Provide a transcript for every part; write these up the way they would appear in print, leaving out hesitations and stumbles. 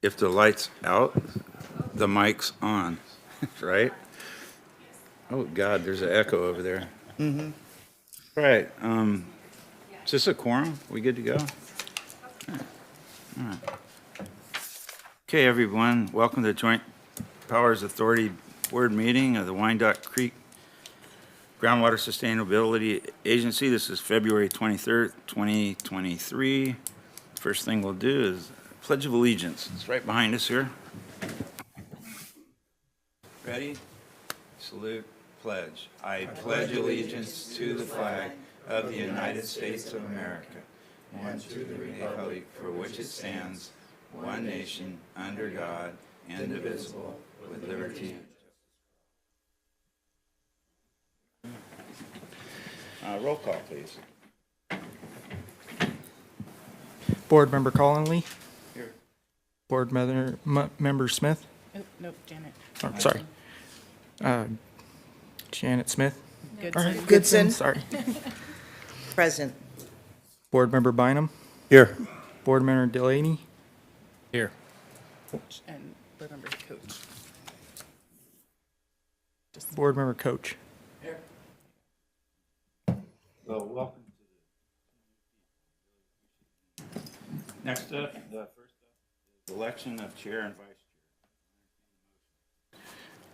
if the light's out, the mic's on, right? Oh, God, there's an echo over there. Mm-hmm. Right, is this a quorum? We good to go? All right. Okay, everyone, welcome to the Joint Powers Authority Board meeting of the Wyandotte Creek Groundwater Sustainability Agency. This is February 23rd, 2023. First thing we'll do is Pledge of Allegiance. It's right behind us here. Ready? Salute. Pledge. I pledge allegiance to the flag of the United States of America and to the republic for which it stands, one nation, under God, indivisible, with liberty. Roll call, please. Board Member Collinley. Here. Board Member Smith. Oh, nope, Janet. Oh, sorry. Janet Smith. Goodson. Goodson. Sorry. Present. Board Member Bynum. Here. Board Member Delaney. Here. And board member Coach. Board Member Coach. Well, welcome to the. Next up, the first up is election of chair and vice chair.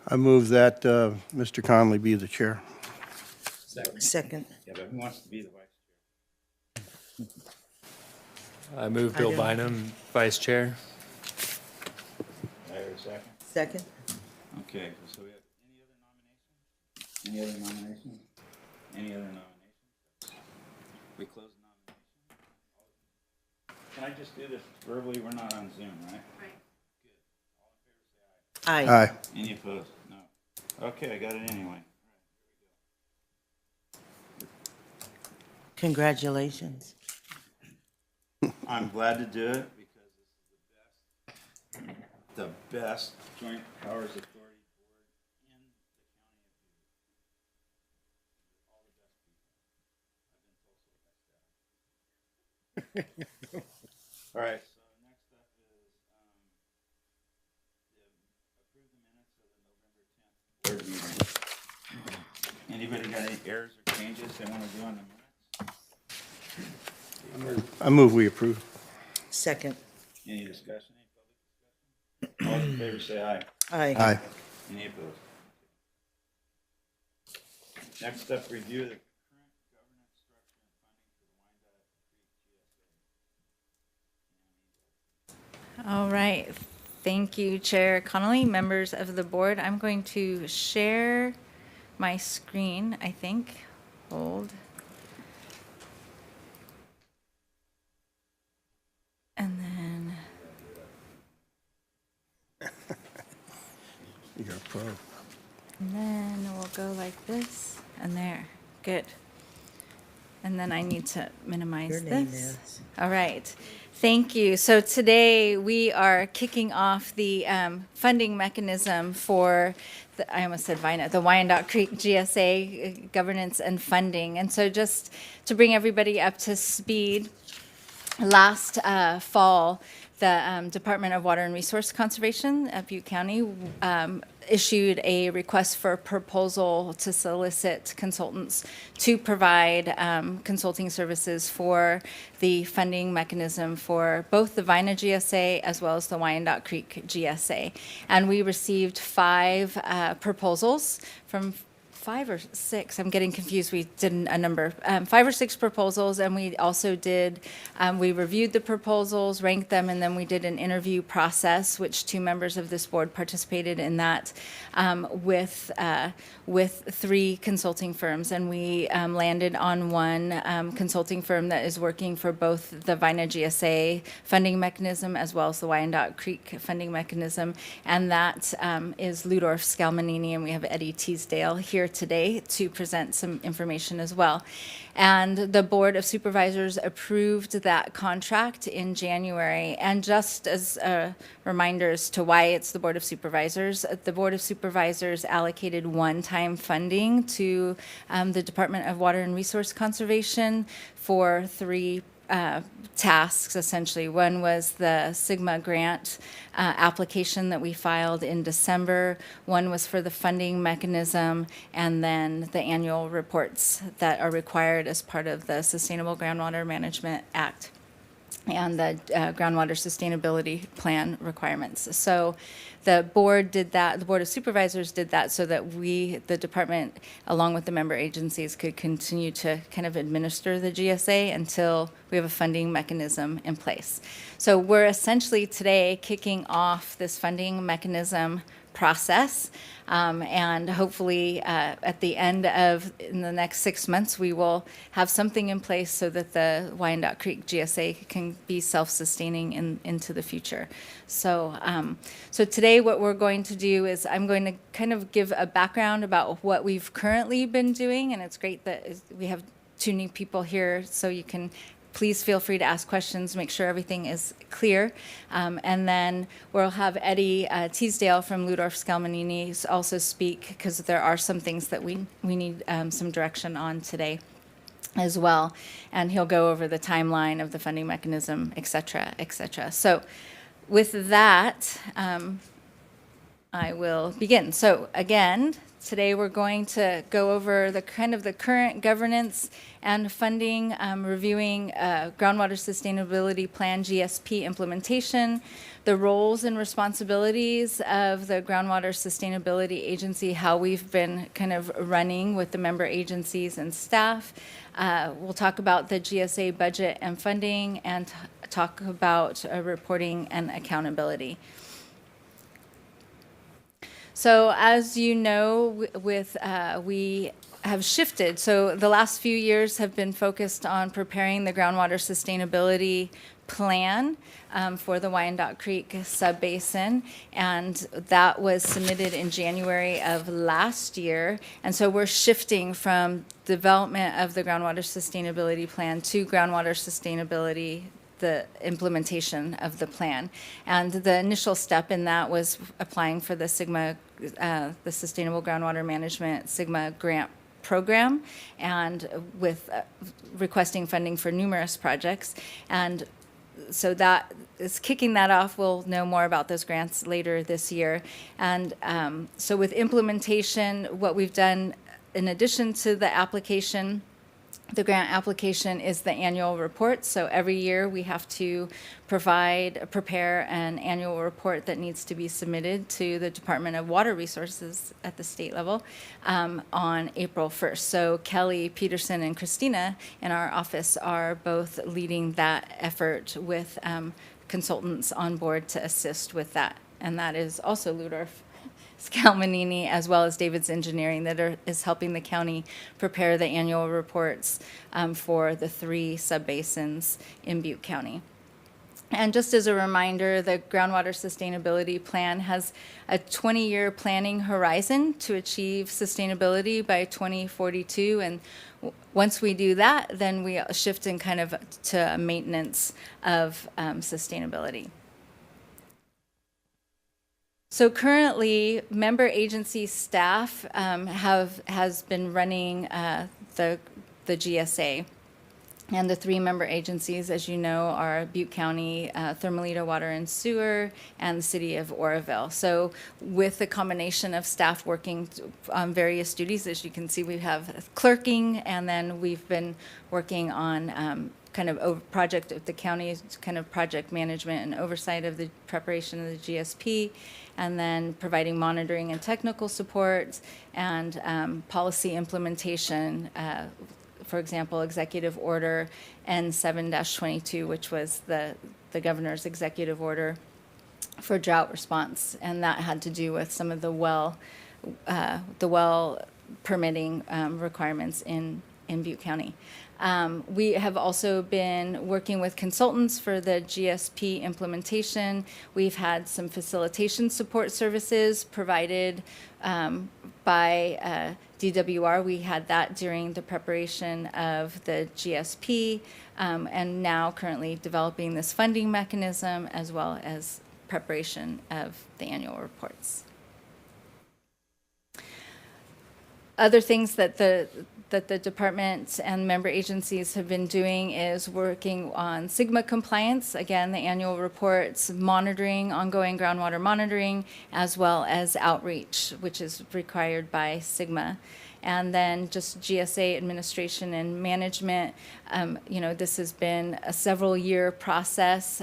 I move that Mr. Conley be the chair. Second. Yeah, but who wants to be the vice chair? I move Bill Bynum, Vice Chair. I hear a second. Second. Okay, so we have any other nominations? Any other nominations? We close the nomination. Can I just do this verbally? We're not on Zoom, right? Right. Good. All in favor, say aye. Aye. Aye. Any opposed? No. Okay, I got it anyway. Congratulations. I'm glad to do it because this is the best Joint Powers Authority Board in the county of Butte. All the best people. I've been told so by staff. All right, so next up is approve the minutes of the November 10th board meeting. Anybody got any errors or changes they want to do on the minutes? I move we approve. Second. Any discussion? Any public discussion? All those in favor say aye. Aye. Aye. Any opposed? Next up, review the current governance structure and funding for the Wyandotte Creek GSA. All right. Thank you, Chair Connolly, members of the board. I'm going to share my screen, I think. Hold. And then, You're a pro. we'll go like this and there. Good. And then I need to minimize Your name this. is. All right. Thank you. So today we are kicking off the funding mechanism for, I almost said Wyandotte, the Wyandotte Creek GSA governance and funding. And so just to bring everybody up to speed, last fall, the Department of Water and Resource Conservation at Butte County issued a request for proposal to solicit consultants to provide consulting services for the funding mechanism for both the Vina GSA as well as the Wyandotte Creek GSA. And we received 5 proposals from 5 or 6, I'm getting confused, we did a number, 5 or 6 proposals, and we also did, we reviewed the proposals, ranked them, and then we did an interview process, which 2 members of this board participated in that with 3 consulting firms, and we landed on one consulting firm that is working for both the Vina GSA funding mechanism as well as the Wyandotte Creek funding mechanism, and that is Ludorf Scalmanini, and we have Eddie Teasdale here today to present some information as well. And the Board of Supervisors approved that contract in January. And just as a reminder as to why it's the Board of Supervisors, the Board of Supervisors allocated one-time funding to the Department of Water and Resource Conservation for 3 tasks, essentially. One was the Sigma grant application that we filed in December. One was for the funding mechanism, and then the annual reports that are required as part of the Sustainable Groundwater Management Act and the groundwater sustainability plan requirements. So the board did that, the Board of Supervisors did that so that we, the department, along with the member agencies, could continue to kind of administer the GSA until we have a funding mechanism in place. So we're essentially today kicking off this funding mechanism process. And hopefully at the end of, in the next 6 months, we will have something in place so that the Wyandotte Creek GSA can be self-sustaining into the future. So, so today what we're going to do is I'm going to kind of give a background about what we've currently been doing. And it's great that we have 2 new people here, so you can please feel free to ask questions, make sure everything is clear. And then we'll have Eddie Teasdale from Ludorf Scalmanini also speak, because there are some things that we need some direction on today as well. And he'll go over the timeline of the funding mechanism, et cetera, et cetera. So with that, I will begin. So again, today we're going to go over the kind of the current governance and funding, reviewing Groundwater Sustainability Plan GSP implementation, the roles and responsibilities of the Groundwater Sustainability Agency, how we've been kind of running with the member agencies and staff. We'll talk about the GSA budget and funding, and talk about reporting and accountability. So as you know, we have shifted. So the last few years have been focused on preparing the groundwater sustainability plan for the Wyandotte Creek subbasin, and that was submitted in January of last year. And so we're shifting from development of the groundwater sustainability plan to groundwater sustainability, the implementation of the plan. And the initial step in that was applying for the Sigma, the Sustainable Groundwater Management Sigma grant program, and with requesting funding for numerous projects. And so that is kicking that off. We'll know more about those grants later this year. And so with implementation, what we've done in addition to the application, the grant application, is the annual report. So every year we have to prepare an annual report that needs to be submitted to the Department of Water Resources at the state level on April 1st. So Kelly, Peterson, and Christina in our office are both leading that effort with consultants on board to assist with that. And that is also Ludorf Scalmanini, as well as David's Engineering, that is helping the county prepare the annual reports for the 3 subbasins in Butte County. And just as a reminder, the Groundwater Sustainability Plan has a 20-year planning horizon to achieve sustainability by 2042. And once we do that, then we shift in kind of to maintenance of sustainability. So currently, member agency staff has been running the GSA. And the 3 member agencies, as you know, are Butte County, Thermalito Water and Sewer, and the City of Oroville. So with the combination of staff working on various duties, as you can see, we have clerking, and then we've been working on kind of project at the county's kind of project management and oversight of the preparation of the GSP, and then providing monitoring and technical support, and policy implementation. For example, Executive Order N7-22, which was the governor's executive order for drought response, and that had to do with some of the well permitting requirements in Butte County. We have also been working with consultants for the GSP implementation. We've had some facilitation support services provided by DWR. We had that during the preparation of the GSP, and now currently developing this funding mechanism, as well as preparation of the annual reports. other things that the department and member agencies have been doing is working on SIGMA compliance, again, the annual reports, monitoring, ongoing groundwater monitoring, as well as outreach, which is required by SIGMA. And then just GSA administration and management, this has been a several-year process,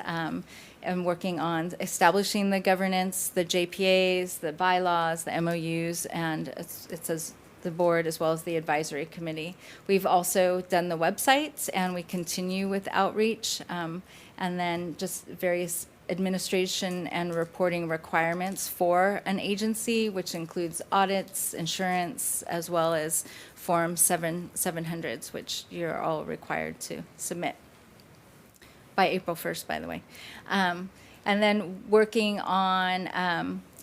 and working on establishing the governance, the JPAs, the bylaws, the MOUs, and it says the board as well as the advisory committee. We've also done the websites, and we continue with outreach, and then just various administration and reporting requirements for an agency, which includes audits, insurance, as well as Form 700s, which you're all required to submit by April 1st, by the way. And then working on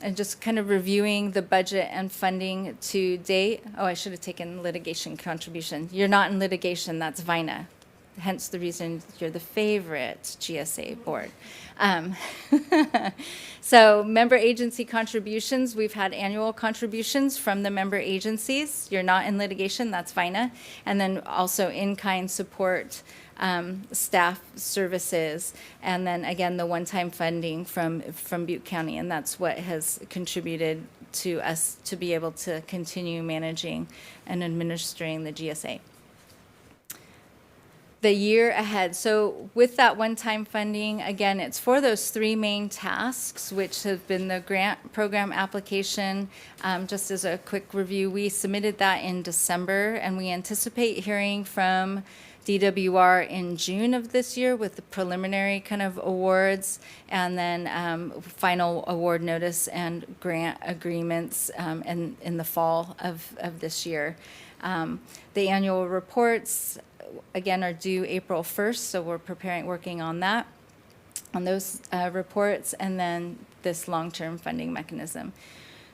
and just kind of reviewing the budget and funding to date. Oh, I should have taken litigation contribution. You're not in litigation, that's VINA. Hence the reason you're the favorite GSA board. So member agency contributions, we've had annual contributions from the member agencies. You're not in litigation, that's VINA. And then also in-kind support, staff services, and then again, the one-time funding from Butte County, and that's what has contributed to us to be able to continue managing and administering the GSA. The year ahead, so with that one-time funding, again, it's for those three main tasks, which have been the grant program application. Just as a quick review, we submitted that in December, and we anticipate hearing from DWR in June of this year with the preliminary kind of awards, and then final award notice and grant agreements in the fall of this year. The annual reports, again, are due April 1st, so we're working on those reports, and then this long-term funding mechanism.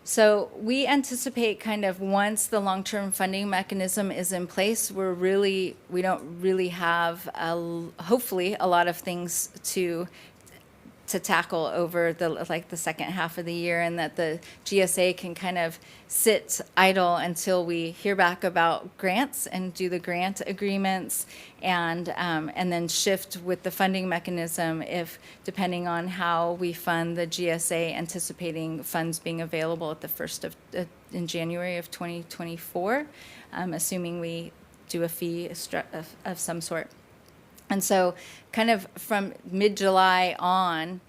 So we anticipate kind of once the long-term funding mechanism is in place, we don't really have, hopefully, a lot of things to tackle over the second half of the year, and that the GSA can kind of sit idle until we hear back about grants and do the grant agreements, and then shift with the funding mechanism if, depending on how we fund the GSA, anticipating funds being available at the first in January of 2024, assuming we do a fee of some sort. And so kind of from mid-July on,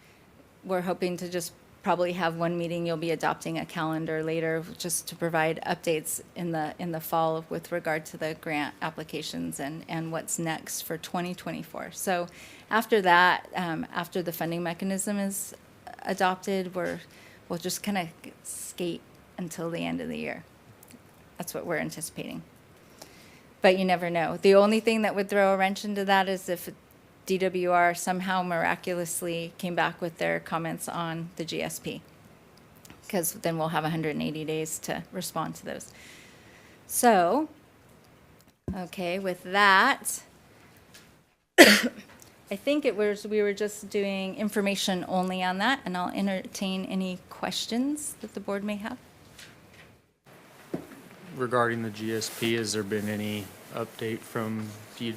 we're hoping to just probably have one meeting. You'll be adopting a calendar later just to provide updates in the fall with regard to the grant applications and what's next for 2024. So after that, after the funding mechanism is adopted, we'll just kind of skate until the end of the year. That's what we're anticipating. But you never know. The only thing that would throw a wrench into that is if DWR somehow miraculously came back with their comments on the GSP, because then we'll have 180 days to respond to those. So, okay, with that, I think we were just doing information only on that, and I'll entertain any questions that the board may have. Regarding the GSP, has there been any update from the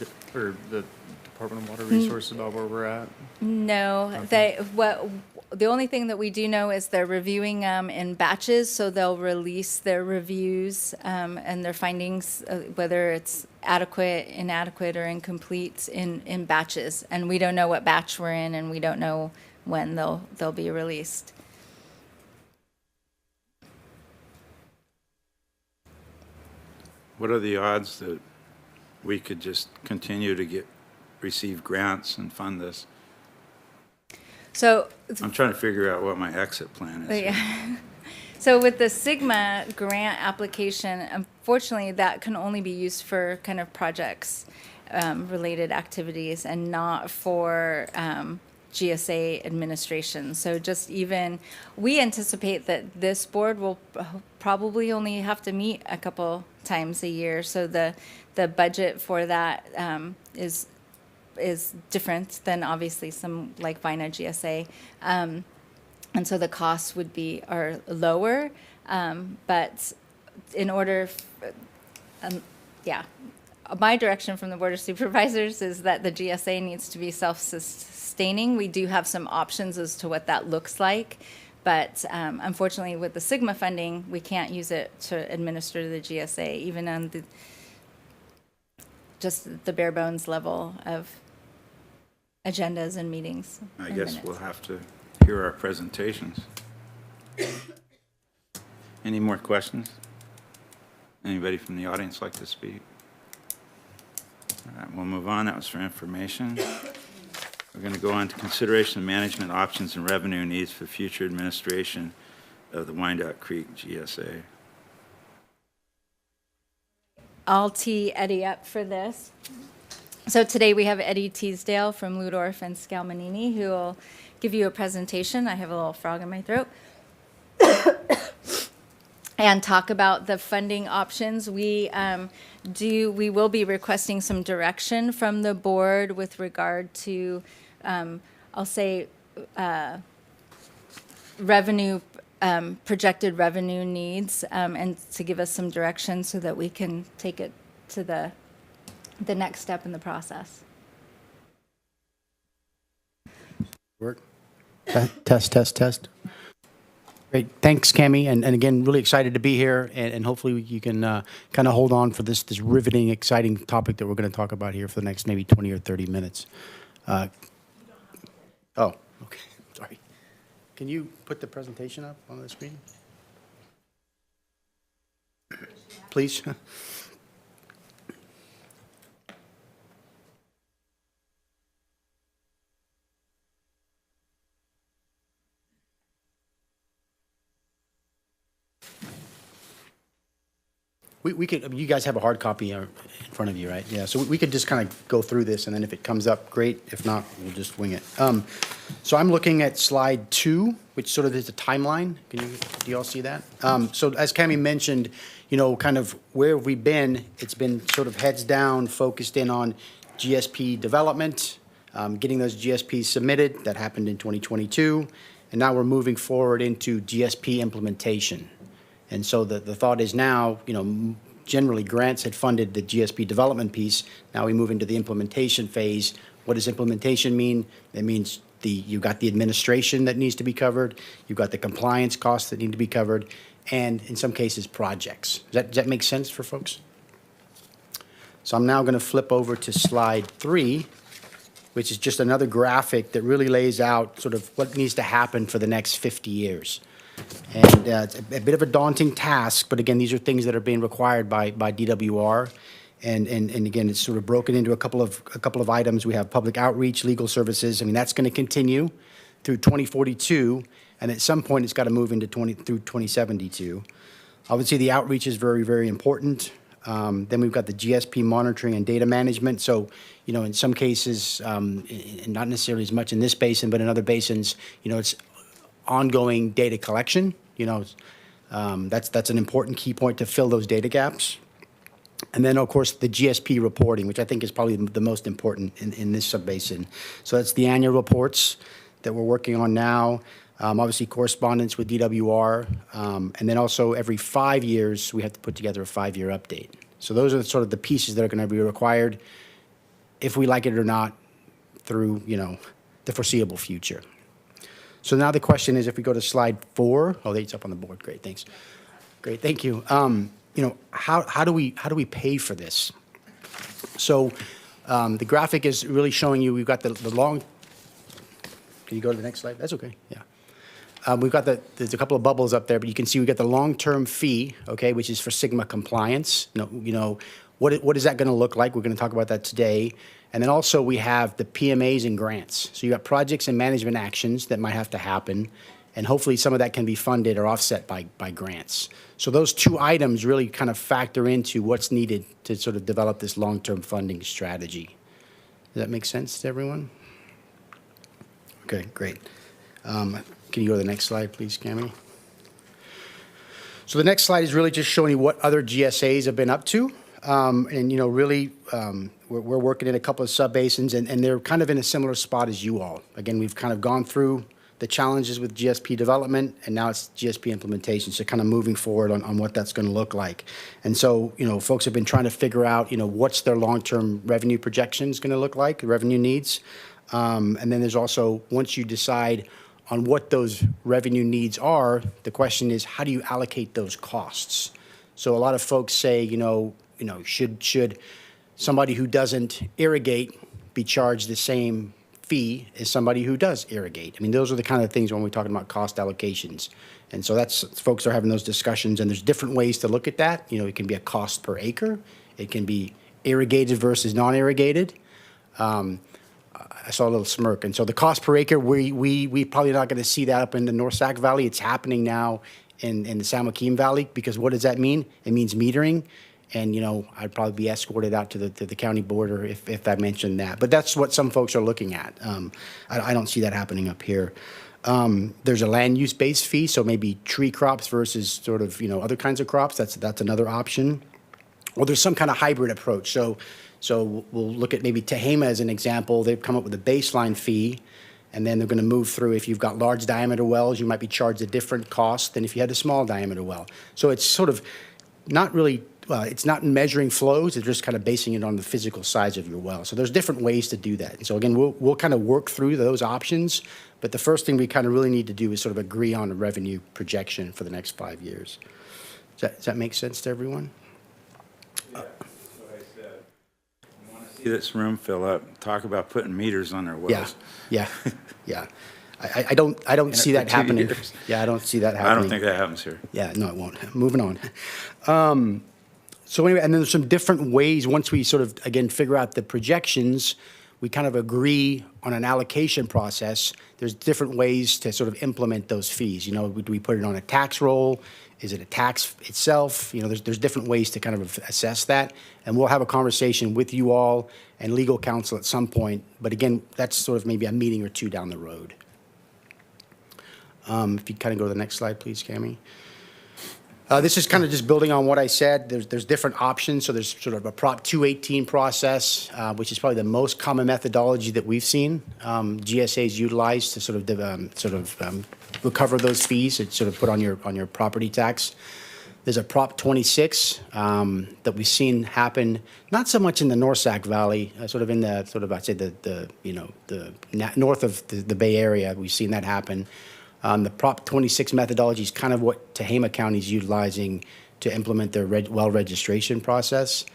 Department of Water Resources about where we're at? No, the only thing that we do know is they're reviewing them in batches, so they'll release their reviews and their findings, whether it's adequate, inadequate, or incomplete in batches. And we don't know what batch we're in, and we don't know when they'll be released. What are the odds that we could just continue to receive grants and fund this? So I'm trying to figure out what my exit plan is. yeah. So with the SIGMA grant application, unfortunately, that can only be used for kind of projects related activities and not for GSA administration. So just even, we anticipate that this board will probably only have to meet a couple times a year. So the budget for that is different than obviously some like VINA GSA. And so the costs are lower, but in order, yeah, my direction from the Board of Supervisors is that the GSA needs to be self-sustaining. We do have some options as to what that looks like, but unfortunately, with the Sigma funding, we can't use it to administer the GSA, even on just the bare bones level of agendas and meetings. I and guess minutes. we'll have to hear our presentations. Any more questions? Anybody from the audience like to speak? All right, we'll move on. That was for information. We're going to go on to consideration of management options and revenue needs for future administration of the Wyandotte Creek GSA. I'll tee Eddie up for this. So today we have Eddie Teasdale from Ludorf and Scalmanini who will give you a presentation. I have a little frog in my throat. And talk about the funding options. We will be requesting some direction from the board with regard to, I'll say, revenue, projected revenue needs, and to give us some direction so that we can take it to the next step in the process. Work. Test. Great. Thanks, Cammie. And again, really excited to be here. And hopefully you can kind of hold on for this riveting, exciting topic that we're going to talk about here for the next maybe 20 or 30 minutes. Oh, okay. Sorry. Can you put the presentation up on the screen? Please. We could, you guys have a hard copy in front of you, right? Yeah, so we could just kind of go through this, and then if it comes up, great. If not, we'll just wing it. So I'm looking at slide 2, which sort of is a timeline. Do you all see that? So as Cammie mentioned, you know, kind of where have we been? It's been sort of heads down, focused in on GSP development, getting those GSPs submitted. That happened in 2022. And now we're moving forward into GSP implementation. And so the thought is now, you know, generally grants had funded the GSP development piece. Now we move into the implementation phase. What does implementation mean? It means you've got the administration that needs to be covered. You've got the compliance costs that need to be covered. And in some cases, projects. Does that make sense for folks? So I'm now going to flip over to slide 3, which is just another graphic that really lays out sort of what needs to happen for the next 50 years. And it's a bit of a daunting task, but again, these are things that are being required by DWR. And again, it's sort of broken into a couple of items. We have public outreach, legal services. I mean, that's going to continue through 2042, and at some point, it's got to move into through 2072. Obviously, the outreach is very, very important. Then we've got the GSP monitoring and data management. So, you know, in some cases, and not necessarily as much in this basin, but in other basins, you know, it's ongoing data collection. You know, that's an important key point to fill those data gaps. And then, of course, the GSP reporting, which I think is probably the most important in this subbasin. So that's the annual reports that we're working on now. Obviously, correspondence with DWR. And then also every 5 years, we have to put together a 5-year update. So those are sort of the pieces that are going to be required, if we like it or not, through, you know, the foreseeable future. So now the question is, if we go to slide 4, oh, it's up on the board. Great, thanks. Great, thank you. You know, how do we pay for this? So the graphic is really showing you we've got the long. Can you go to the next slide? That's okay. Yeah. We've got there's a couple of bubbles up there, but you can see we've got the long-term fee, okay, which is for Sigma compliance. You know, what is that going to look like? We're going to talk about that today. And then also we have the PMAs and grants. So you got projects and management actions that might have to happen, and hopefully some of that can be funded or offset by grants. So those two items really kind of factor into what's needed to sort of develop this long-term funding strategy. Does that make sense to everyone? Okay, great. Can you go to the next slide, please, Cammie? So the next slide is really just showing you what other GSAs have been up to. And, you know, really, we're working in a couple of subbasins, and they're kind of in a similar spot as you all. Again, we've kind of gone through the challenges with GSP development, and now it's GSP implementation. So kind of moving forward on what that's going to look like. And so, folks have been trying to figure out, what's their long-term revenue projections going to look like, revenue needs. And then there's also, once you decide on what those revenue needs are, the question is, how do you allocate those costs? So a lot of folks say, should somebody who doesn't irrigate be charged the same fee as somebody who does irrigate? I mean, those are the kind of things when we're talking about cost allocations. And so folks are having those discussions, and there's different ways to look at that. It can be a cost per acre. It can be irrigated versus non-irrigated. I saw a little smirk. And so the cost per acre, we probably not going to see that up in the North Sac Valley. It's happening now in the San Joaquin Valley, because what does that mean? It means metering. And, I'd probably be escorted out to the county border if I mentioned that. But that's what some folks are looking at. I don't see that happening up here. There's a land use-based fee, so maybe tree crops versus sort of, other kinds of crops. That's another option. Or there's some kind of hybrid approach. So we'll look at maybe Tehama as an example. They've come up with a baseline fee, and then they're going to move through. If you've got large diameter wells, you might be charged a different cost than if you had a small diameter well. So it's sort of not really, it's not measuring flows. It's just kind of basing it on the physical size of your well. So there's different ways to do that. And so again, we'll kind of work through those options. But the first thing we kind of really need to do is sort of agree on a revenue projection for the next 5 years. Does that make sense to everyone? See this room fill up. Talk about putting meters on their wells. Yeah. I don't see that for 2 happening. years. Yeah, I don't see that I happening. don't think that happens here. Yeah, no, it won't. Moving on. So anyway, and then there's some different ways, once we sort of, again, figure out the projections, we kind of agree on an allocation process. There's different ways to sort of implement those fees. Do we put it on a tax roll? Is it a tax itself? There's different ways to kind of assess that. And we'll have a conversation with you all and legal counsel at some point. But again, that's sort of maybe a meeting or two down the road. If you kind of go to the next slide, please, Cammie. This is kind of just building on what I said. There's different options. So there's sort of a Prop 218 process, which is probably the most common methodology that we've seen GSAs utilize to sort of recover those fees. It's sort of put on your property tax. There's a Prop 26 that we've seen happen, not so much in the North Sac Valley, sort of in the I'd say the north of the Bay Area. We've seen that happen. The Prop 26 methodology is kind of what Tehama County is utilizing to implement their well registration process.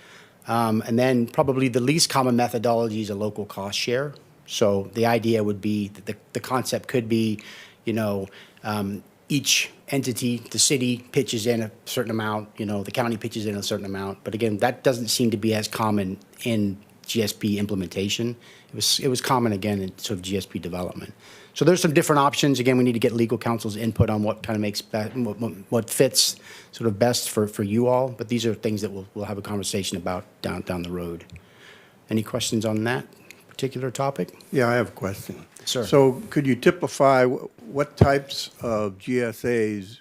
And then probably the least common methodology is a local cost share. So the idea would be that the concept could be, each entity, the city pitches in a certain amount, the county pitches in a certain amount. But again, that doesn't seem to be as common in GSP implementation. It was common, again, in sort of GSP development. So there's some different options. Again, we need to get legal counsel's input on what kind of makes what fits sort of best for you all. But these are things that we'll have a conversation about down the road. Any questions on that particular topic? Yeah, I have a question. Sir. So could you typify what types of GSAs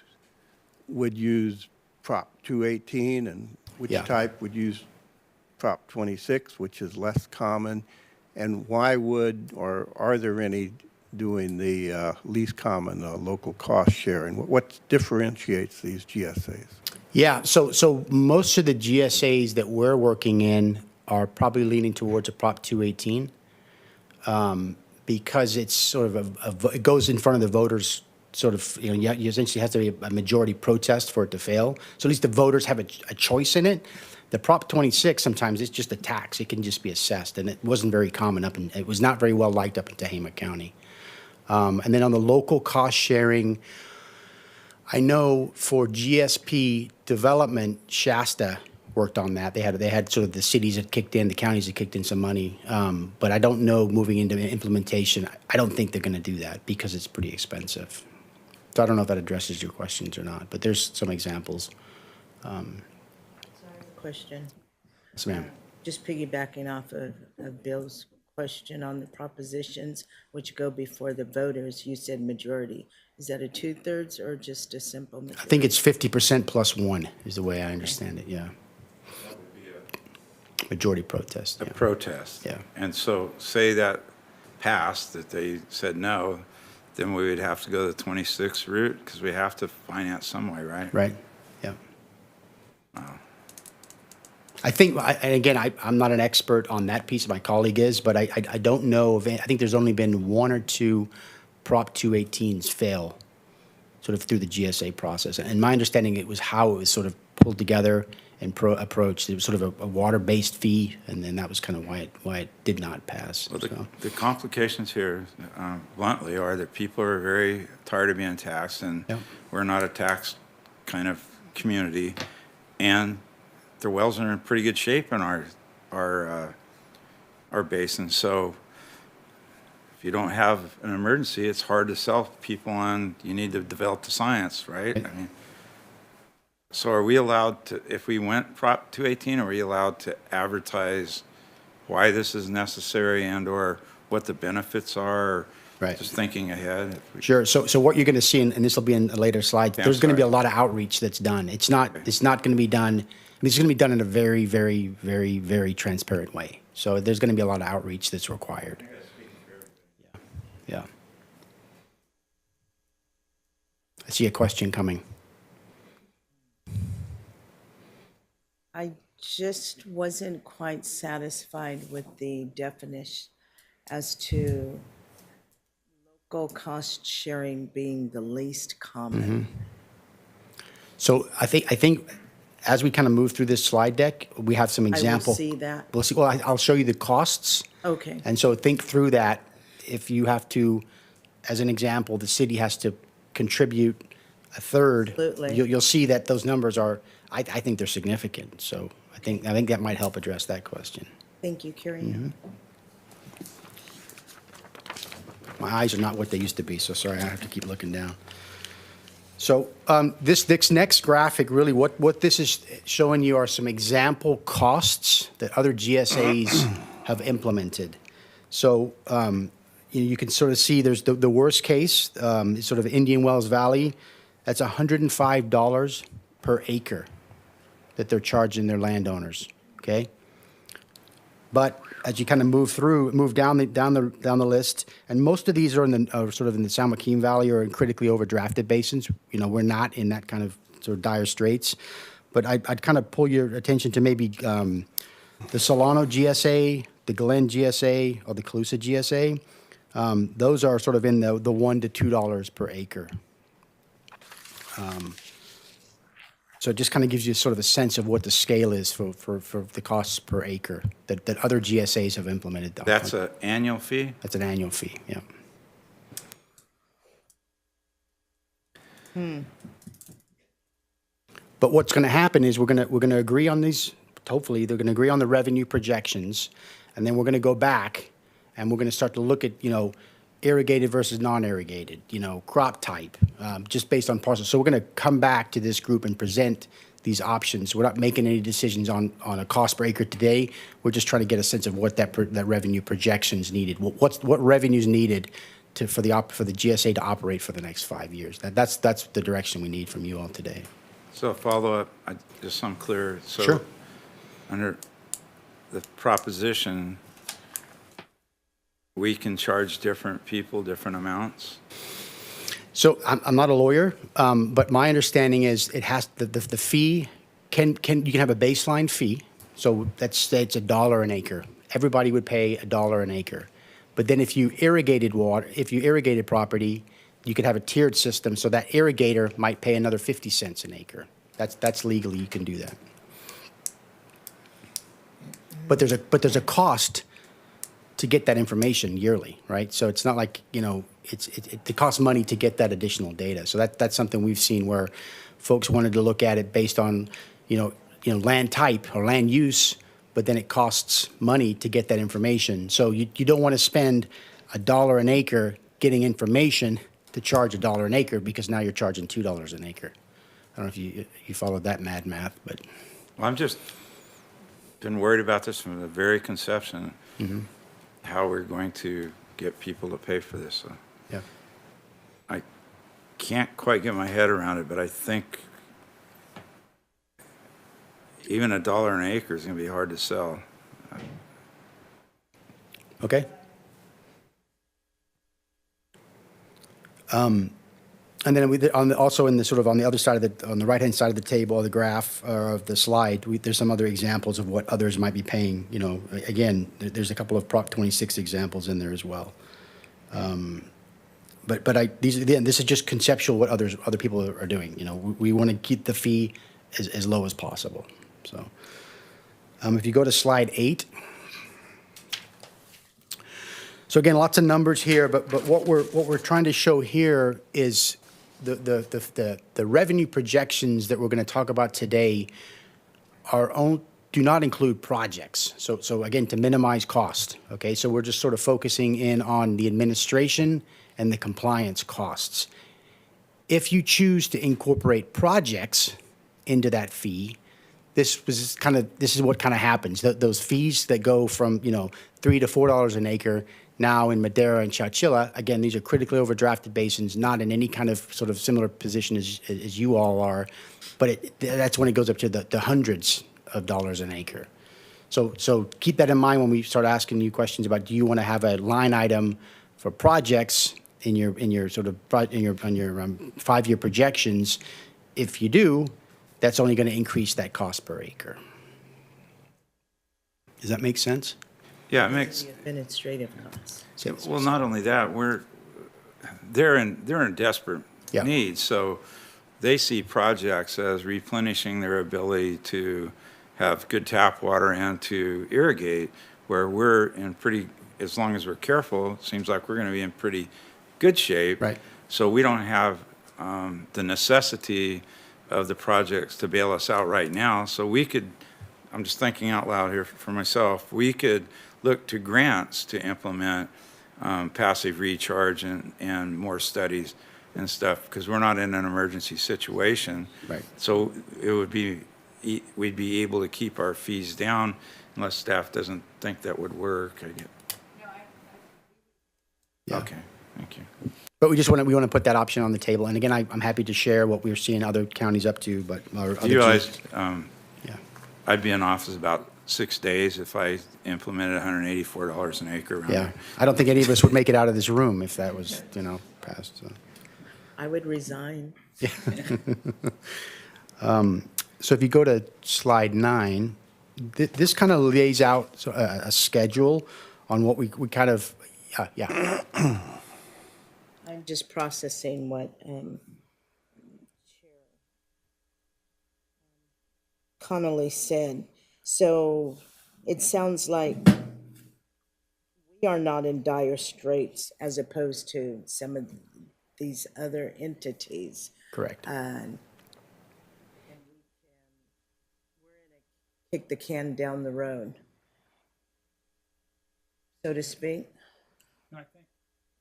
would use Prop 218 and which Yeah. type would use Prop 26, which is less common? And why would, or are there any doing the least common local cost sharing? What differentiates these GSAs? Yeah, so most of the GSAs that we're working in are probably leaning towards a Prop 218 because it's sort of it goes in front of the voters. Sort of, you essentially have to be a majority protest for it to fail. So at least the voters have a choice in it. The Prop 26, sometimes it's just a tax. It can just be assessed, and it wasn't very common it was not very well liked up in Tehama County. And then on the local cost sharing, I know for GSP development, Shasta worked on that. They had sort of the cities that kicked in, the counties that kicked in some money. But I don't know moving into implementation, I don't think they're going to do that because it's pretty expensive. So I don't know if that addresses your questions or not, but there's some examples. Question. Yes, ma'am. Just piggybacking off of Bill's question on the propositions which go before the voters, you said majority. Is that a 2/3 or just a simple majority? I think it's 50% plus one is the way I understand it, yeah. Majority protest, A yeah. protest. Yeah. And so say that passed, that they said no, then we would have to go the 26 route because we have to finance some way, right? Right, yeah. I think, and again, I'm not an expert on that piece, my colleague is, but I don't know of, I think there's only been one or two Prop 218s fail sort of through the GSA process. And my understanding, it was how it was sort of pulled together and approached. It was sort of a water-based fee, and then that was kind of why it did not pass. Well, So, the complications here, bluntly, are that people are very tired of being taxed, and Yeah. we're not a tax kind of community, and the wells are in pretty good shape in our basin. So if you don't have an emergency, it's hard to sell people on. You need to develop the science, right? I mean, so are we allowed to, if we went Prop 218, are we allowed to advertise why this is necessary and/or what the benefits are? Or Right. just thinking ahead. If we- Sure. So what you're going to see, and this will be in a later slide, Yeah, I'm there's going to be a sorry. lot of outreach that's done. It's not going to be done. I mean, it's going to be done in a very, very, very, very transparent way. So there's going to be a lot of outreach that's required. Yeah. I see a question coming. I just wasn't quite satisfied with the definition as to local cost sharing being the least common. So I think as we kind of move through this slide deck, we have some I will example. see that. We'll see. Well, I'll show you the costs. Okay. And so think through that. If you have to, as an example, the city has to contribute a third. Absolutely. You'll see that those numbers are, I think they're significant. So I think that might help address that question. Thank you, Carrie. Mm-hmm. My eyes are not what they used to be, so sorry, I have to keep looking down. So this next graphic, really what this is showing you are some example costs that other GSAs have implemented. So you can sort of see there's the worst case, is sort of Indian Wells Valley. That's $105 per acre that they're charging their landowners, okay? But as you kind of move down the list, and most of these are sort of in the San Joaquin Valley or in critically overdrafted basins. You know, we're not in that kind of sort of dire straits. But I'd kind of pull your attention to maybe the Solano GSA, the Glen GSA, or the Colusa GSA. Those are sort of in the $1 to $2 per acre. So it just kind of gives you sort of a sense of what the scale is for the costs per acre that other GSAs have implemented. That's an annual fee? That's an annual fee, yeah. But what's going to happen is we're going to agree on these. Hopefully, they're going to agree on the revenue projections, and then we're going to go back and we're going to start to look at irrigated versus non-irrigated, crop type, just based on parcels. So we're going to come back to this group and present these options. We're not making any decisions on a cost per acre today. We're just trying to get a sense of what that revenue projections needed. What revenues needed for the GSA to operate for the next 5 years. That's the direction we need from you all today. So a follow-up, just so I'm clear. So Sure. Under the proposition, we can charge different people different amounts? So I'm not a lawyer, but my understanding is it has the fee you can have a baseline fee. So let's say it's $1 an acre. Everybody would pay $1 an acre. But then if you irrigated property, you could have a tiered system. So that irrigator might pay another 50 cents an acre. That's legally, you can do that. But there's a cost to get that information yearly, right? So it's not like, it costs money to get that additional data. So that's something we've seen where folks wanted to look at it based on, land type or land use, but then it costs money to get that information. So you don't want to spend $1 an acre getting information to charge $1 an acre because now you're charging $2 an acre. I don't know if you followed that mad math, but. Well, I'm just been worried about this from the very conception, how we're going to get people to pay for this. So Yeah. I can't quite get my head around it, but I think even $1 an acre is going to be hard to sell. Okay. And then also in the sort of on the other side of on the right-hand side of the table, or the graph, or of the slide, there's some other examples of what others might be paying. You know, again, there's a couple of Prop 26 examples in there as well. This is just conceptual what other people are doing. You know, we want to keep the fee as low as possible. So, if you go to slide 8. So again, lots of numbers here, but what we're trying to show here is the revenue projections that we're going to talk about today do not include projects. So again, to minimize cost. Okay, so we're just sort of focusing in on the administration and the compliance costs. If you choose to incorporate projects into that fee, this is what kind of happens. Those fees that go from $3 to $4 an acre now in Madera and Chowchilla, again, these are critically overdrafted basins, not in any kind of sort of similar position as you all are, but that's when it goes up to the hundreds of dollars an acre. So keep that in mind when we start asking you questions about, do you want to have a line item for projects in your sort of 5-year projections? If you do, that's only going to increase that cost per acre. Does that make sense? Yeah, it makes, The administrative costs. well, not only that, they're in desperate Yeah. need, so they see projects as replenishing their ability to have good tap water and to irrigate, where we're in as long as we're careful, it seems like we're going to be in pretty good shape. Right. So we don't have the necessity of the projects to bail us out right now. So we could, I'm just thinking out loud here for myself, we could look to grants to implement passive recharge and more studies and stuff, because we're not in an emergency situation. Right. So we'd be able to keep our fees down unless staff doesn't think that would work. Yeah. Okay, thank you. But we want to put that option on the table. And again, I'm happy to share what we're seeing other counties up to, but our other Do you realize yeah. I'd be in office about 6 days if I implemented $184 an acre around Yeah, there. I don't think any of us would make it out of this room if that was, passed. So. I would resign. So if you go to slide 9, this kind of lays out a schedule on what we kind of, yeah. I'm just processing what Chair Connolly said. So it sounds like we are not in dire straits as opposed to some of these other entities. Correct. And we're in a kick the can down the road, so to speak.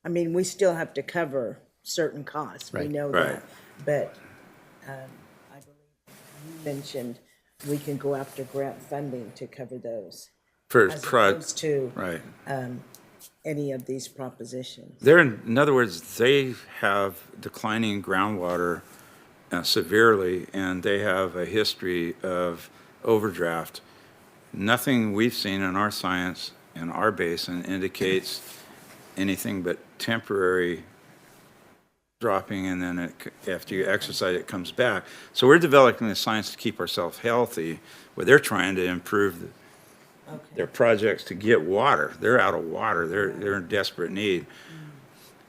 I mean, we still have to cover certain costs. We Right. know Right. that. But I believe you mentioned we can go after grant funding to cover those, For as opposed to right. any of these propositions. In other words, they have declining groundwater severely, and they have a history of overdraft. Nothing we've seen in our science in our basin indicates anything but temporary dropping, and then after you exercise, it comes back. So we're developing the science to keep ourselves healthy, where they're trying to improve their projects to get water. They're out of water. They're in desperate need.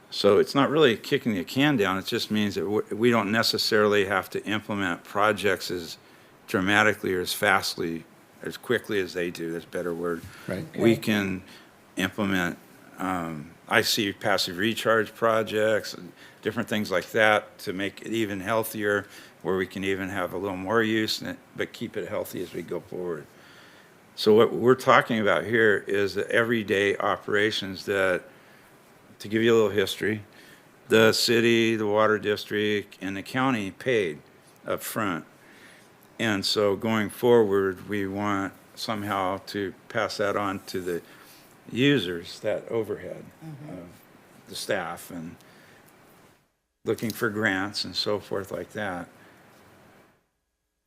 So it's not really kicking the can down. It just means that we don't necessarily have to implement projects as dramatically or as fastly, as quickly as they do. That's a better word. Right. We can implement, I see passive recharge projects, and different things like that to make it even healthier, where we can even have a little more use, but keep it healthy as we go forward. So what we're talking about here is the everyday operations that, to give you a little history, the city, the water district, and the county paid up front. And so going forward, we want somehow to pass that on to the users, that overhead of the staff, and looking for grants and so forth like that.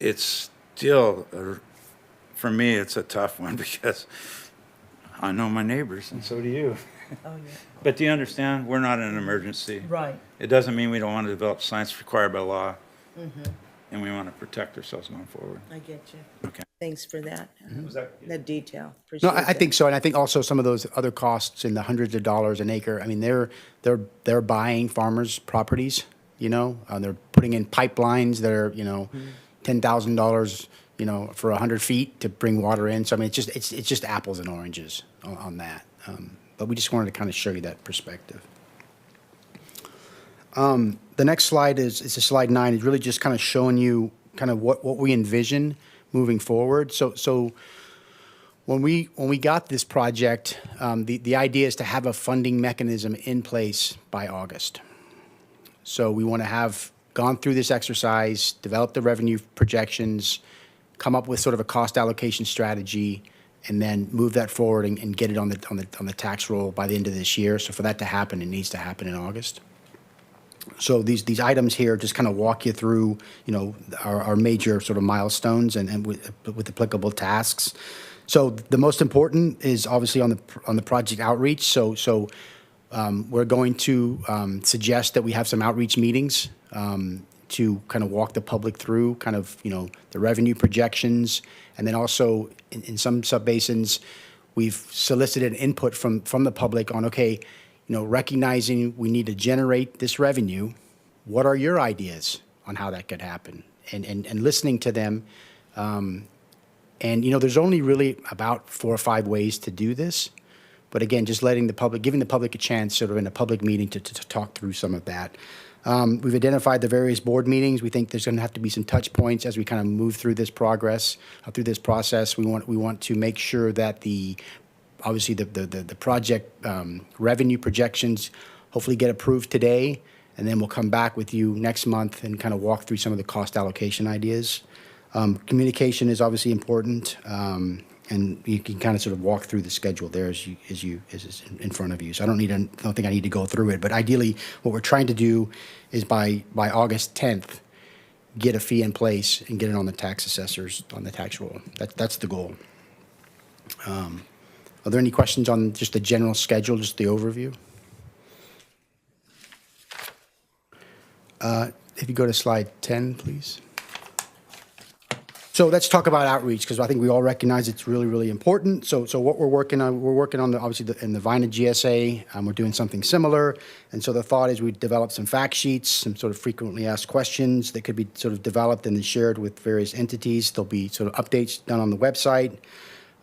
It's still, for me, it's a tough one because I know my neighbors, and so do you. Oh, yeah. But do you understand? We're not in an emergency. Right. It doesn't mean we don't want to develop science required by law. And we want to protect ourselves going forward. I get you. Okay. Thanks for that, Was that? that detail. No, Appreciate I that. think so, and I think also some of those other costs in the hundreds of dollars an acre. I mean, they're buying farmers' properties. You know, they're putting in pipelines that are $10,000. You know, for 100 feet to bring water in. So I mean, it's just apples and oranges on that. But we just wanted to kind of show you that perspective. The next slide is slide 9. It's really just kind of showing you kind of what we envision moving forward. So when we got this project, the idea is to have a funding mechanism in place by August. So we want to have gone through this exercise, developed the revenue projections, come up with sort of a cost allocation strategy, and then move that forward and get it on the tax roll by the end of this year. So for that to happen, it needs to happen in August. So these items here just kind of walk you through, you know, our major sort of milestones and with applicable tasks. So the most important is obviously on the project outreach. So we're going to suggest that we have some outreach meetings to kind of walk the public through kind of, you know, the revenue projections. And then also in some subbasins, we've solicited input from the public on, okay, you know, recognizing we need to generate this revenue, what are your ideas on how that could happen? And listening to them. And, you know, there's only really about 4 or 5 ways to do this. But again, just letting the public, giving the public a chance sort of in a public meeting to talk through some of that. We've identified the various board meetings. We think there's going to have to be some touch points as we kind of move through this process. We want to make sure that obviously the project revenue projections hopefully get approved today, and then we'll come back with you next month and kind of walk through some of the cost allocation ideas. Communication is obviously important, and you can kind of sort of walk through the schedule there as is in front of you. So I don't think I need to go through it, but ideally what we're trying to do is by August 10th, get a fee in place and get it on the tax assessors on the tax roll. That's the goal. Are there any questions on just the general schedule, just the overview? If you go to slide 10, please. So let's talk about outreach, because I think we all recognize it's really, really important. So what we're working on obviously in the Wyandotte GSA, we're doing something similar. And so the thought is we develop some fact sheets, some sort of frequently asked questions that could be sort of developed and then shared with various entities. There'll be sort of updates done on the website.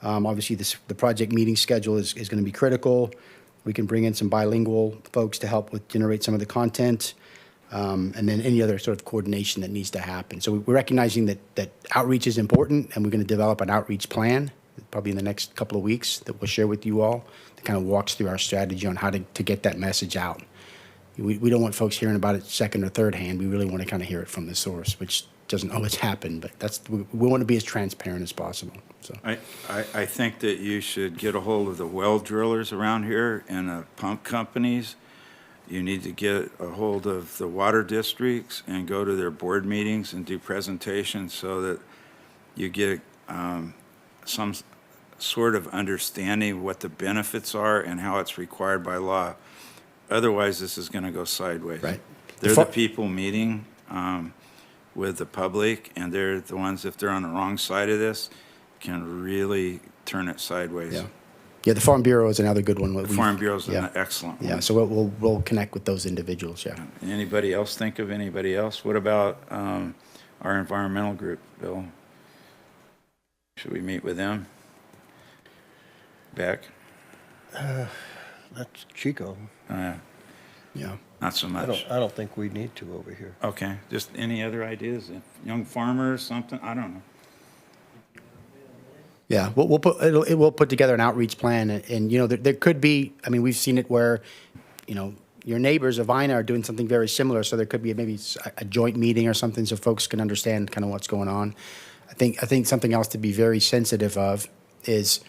Obviously, the project meeting schedule is going to be critical. We can bring in some bilingual folks to help generate some of the content, and then any other sort of coordination that needs to happen. So we're recognizing that outreach is important, and we're going to develop an outreach plan probably in the next couple of weeks that we'll share with you all that kind of walks through our strategy on how to get that message out. We don't want folks hearing about it second or third hand. We really want to kind of hear it from the source, which doesn't always happen, but we want to be as transparent as possible. So I think that you should get a hold of the well drillers around here and the pump companies. You need to get a hold of the water districts and go to their board meetings and do presentations so that you get some sort of understanding of what the benefits are and how it's required by law. Otherwise, this is going to go sideways. Right. They're the people meeting with the public, and they're the ones, if they're on the wrong side of this, can really turn it sideways. Yeah, the Farm Bureau is another good one. The Farm Bureau is an excellent one. Yeah, so we'll connect with those individuals, yeah. Anybody else think of anybody else? What about our environmental group, Bill? Should we meet with them? Beck? That's Chico. Yeah. Not so much. I don't think we need to over here. Okay, just any other ideas? Young farmers, something? I don't know. Yeah, we'll put together an outreach plan, and you know there could be. I mean, we've seen it where, you know, your neighbors of Vina are doing something very similar, so there could be maybe a joint meeting or something, so folks can understand kind of what's going on. I think something else to be very sensitive of is,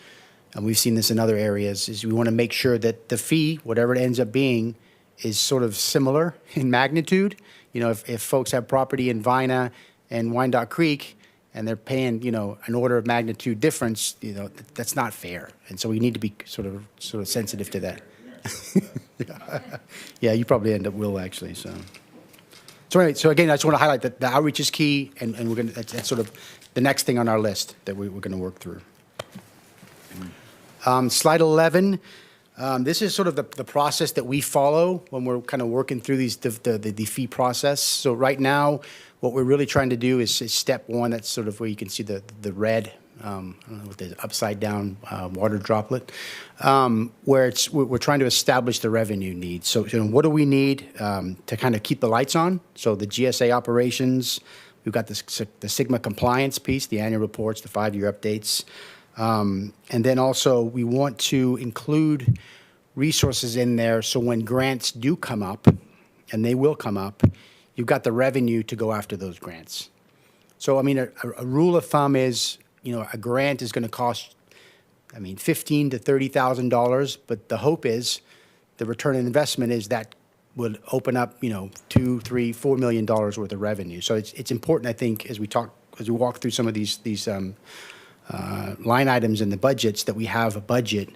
and we've seen this in other areas, is we want to make sure that the fee, whatever it ends up being, is sort of similar in magnitude. You know, if folks have property in Vina and Wyandotte Creek, and they're paying, you know, an order of magnitude difference, you know, that's not fair. And so we need to be sort of sensitive to that. Yeah, you probably end up will actually, so. So anyway, so again, I just want to highlight that the outreach is key, and we're going to, that's sort of the next thing on our list that we're going to work through. Slide 11, this is sort of the process that we follow when we're kind of working through these, the fee process. So right now, what we're really trying to do is step one, that's sort of where you can see the red, I don't know what the upside down water droplet, where we're trying to establish the revenue needs. So what do we need to kind of keep the lights on? So the GSA operations, we've got the Sigma compliance piece, the annual reports, the 5-year updates. And then also we want to include resources in there so when grants do come up, and they will come up, you've got the revenue to go after those grants. So, I mean, a rule of thumb is, you know, a grant is going to cost, I mean, $15,000 to $30,000, but the hope is the return on investment is that would open up, you know, $2, $3, $4 million worth of revenue. So it's important, I think, as we walk through some of these line items in the budgets, that we have a budget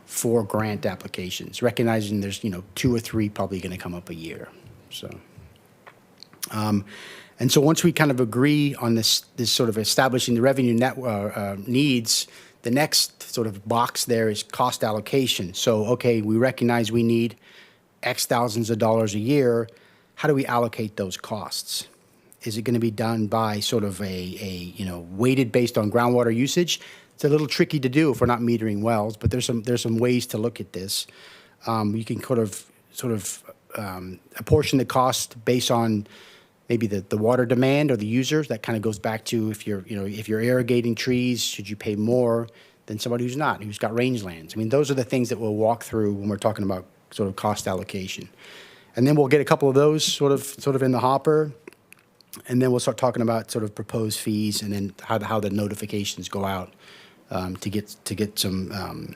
for grant applications, recognizing there's, you know, 2 or 3 probably going to come up a year. So, and so once we kind of agree on this sort of establishing the revenue needs, the next sort of box there is cost allocation. So, okay, we recognize we need X thousands of dollars a year. How do we allocate those costs? Is it going to be done by sort of a you know, weighted based on groundwater usage? It's a little tricky to do if we're not metering wells, but there's some ways to look at this. You can sort of apportion the cost based on maybe the water demand or the users. That kind of goes back to if you're irrigating trees, should you pay more than somebody who's not, who's got rangelands? I mean, those are the things that we'll walk through when we're talking about sort of cost allocation. And then we'll get a couple of those sort of in the hopper. And then we'll start talking about sort of proposed fees and then how the notifications go out to get some,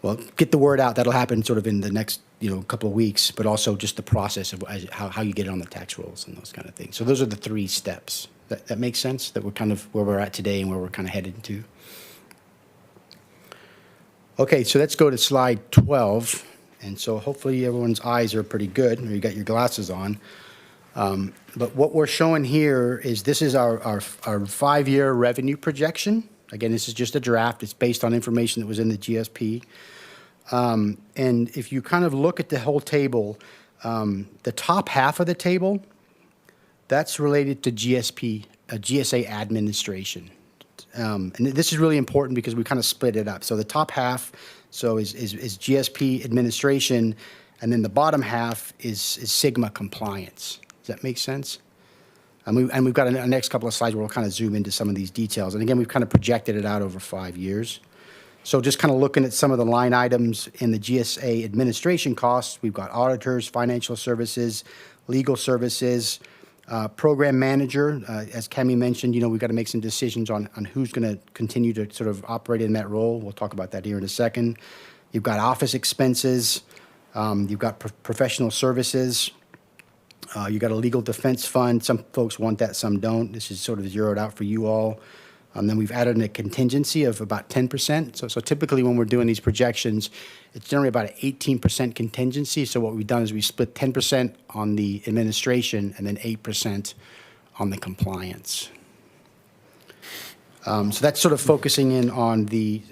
well, get the word out. That'll happen sort of in the next, you know, couple of weeks, but also just the process of how you get it on the tax rolls and those kind of things. So those are the 3 steps. That makes sense, that we're kind of where we're at today and where we're kind of headed to. Okay, so let's go to slide 12. And so hopefully everyone's eyes are pretty good, or you got your glasses on. But what we're showing here is this is our 5-year revenue projection. Again, this is just a draft. It's based on information that was in the GSP. And if you kind of look at the whole table, the top half of the table, that's related to GSA administration. And this is really important because we kind of split it up. So the top half is GSP administration, and then the bottom half is Sigma compliance. Does that make sense? And we've got a next couple of slides where we'll kind of zoom into some of these details. And again, we've kind of projected it out over 5 years. So just kind of looking at some of the line items in the GSA administration costs, we've got auditors, financial services, legal services, program manager. As Cami mentioned, you know, we've got to make some decisions on who's going to continue to sort of operate in that role. We'll talk about that here in a second. You've got office expenses. You've got professional services. You got a legal defense fund. Some folks want that, some don't. This is sort of zeroed out for you all. Then we've added in a contingency of about 10%. So typically when we're doing these projections, it's generally about an 18% contingency. So what we've done is we split 10% on the administration and then 8% on the compliance. So that's sort of focusing in on the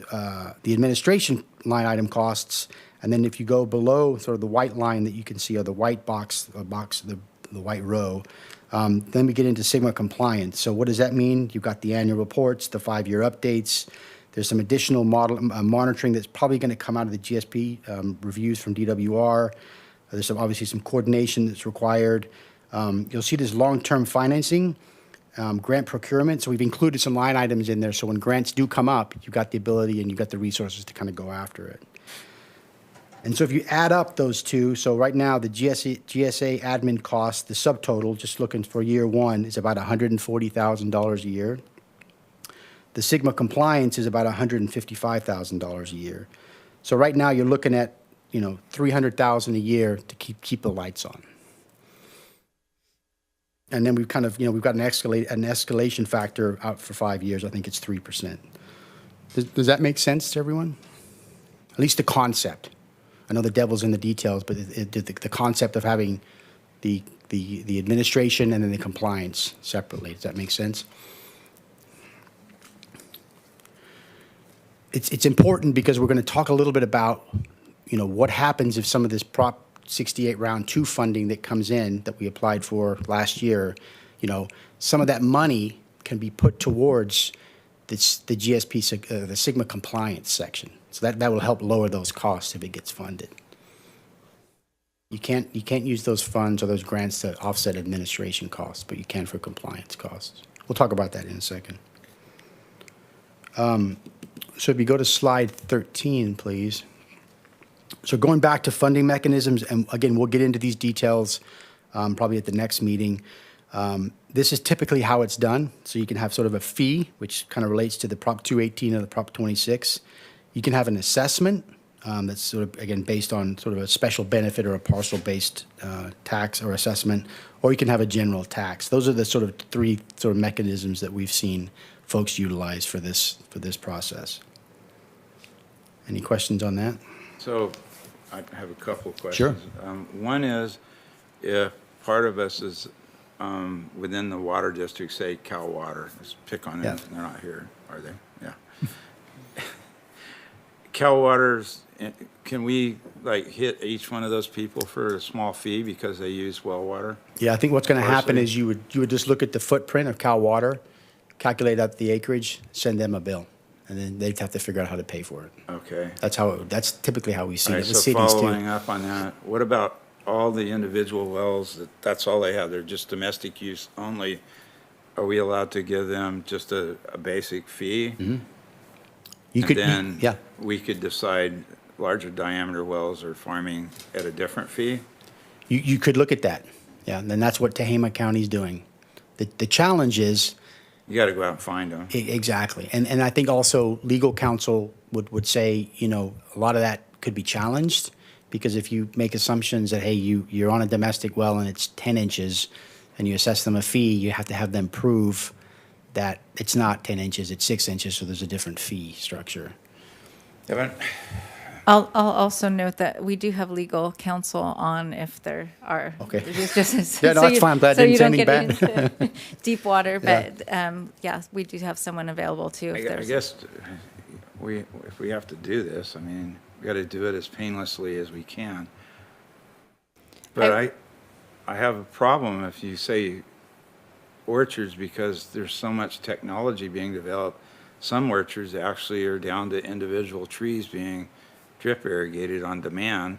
administration line item costs. And then if you go below sort of the white line that you can see, or the white box, the white row, then we get into Sigma compliance. So what does that mean? You've got the annual reports, the 5-year updates. There's some additional monitoring that's probably going to come out of the GSP reviews from DWR. There's obviously some coordination that's required. You'll see this long-term financing, grant procurement. So we've included some line items in there. So when grants do come up, you've got the ability and you've got the resources to kind of go after it. And so if you add up those two, so right now the GSA admin cost, the subtotal, just looking for year 1, is about $140,000 a year. The Sigma compliance is about $155,000 a year. So right now you're looking at, you know, $300,000 a year to keep the lights on. And then we've kind of, you know, we've got an escalation factor out for 5 years. I think it's 3%. Does that make sense to everyone? At least the concept. I know the devil's in the details, but the concept of having the administration and then the compliance separately. Does that make sense? It's important because we're going to talk a little bit about, what happens if some of this Prop 68 Round 2 funding that comes in that we applied for last year, some of that money can be put towards the GSP, the Sigma compliance section. So that will help lower those costs if it gets funded. You can't use those funds or those grants to offset administration costs, but you can for compliance costs. We'll talk about that in a second. So if you go to slide 13, please. So going back to funding mechanisms, and again, we'll get into these details probably at the next meeting. This is typically how it's done. So you can have sort of a fee, which kind of relates to the Prop 218 or the Prop 26. You can have an assessment that's sort of, again, based on sort of a special benefit or a parcel-based tax or assessment, or you can have a general tax. Those are the sort of three sort of mechanisms that we've seen folks utilize for this process. Any questions on that? So I have a couple of Sure. questions. One is, if part of us is within the water district, say Cal Water, let's pick on them, Yeah. they're not here, are they? Yeah. Cal Water's, can we like hit each one of those people for a small fee because they use well water? Yeah, I think what's going to happen Parsley. is you would just look at the footprint of Cal Water, calculate out the acreage, send them a bill, and then they'd have to figure out how to pay for it. Okay. That's typically how we see All it right, with so cities following too. up on that, what about all the individual wells, that's all they have, they're just domestic use only? Are we allowed to give them just a basic fee? You could, And then yeah, we could decide larger diameter wells are farming at a different fee? you could look at that. Yeah, and then that's what Tehama County's doing. The challenge is, You got to go out and find them. exactly, and I think also legal counsel would say, a lot of that could be challenged, because if you make assumptions that, hey, you're on a domestic well and it's 10 inches and you assess them a fee, you have to have them prove that it's not 10 inches, it's 6 inches, so there's a different fee structure. Haven't, I'll also note that we do have legal counsel on if there are. Okay. It's just- Yeah, no, so that's you- fine. I'm glad I so didn't you say don't anything get into deep water, Yeah. but yeah, we do have someone available too. If I there's guess if we have to do this, I mean, we got to do it as painlessly as we can. But I have a problem if you say orchards, because there's so much technology being developed. Some orchards actually are down to individual trees being drip irrigated on demand,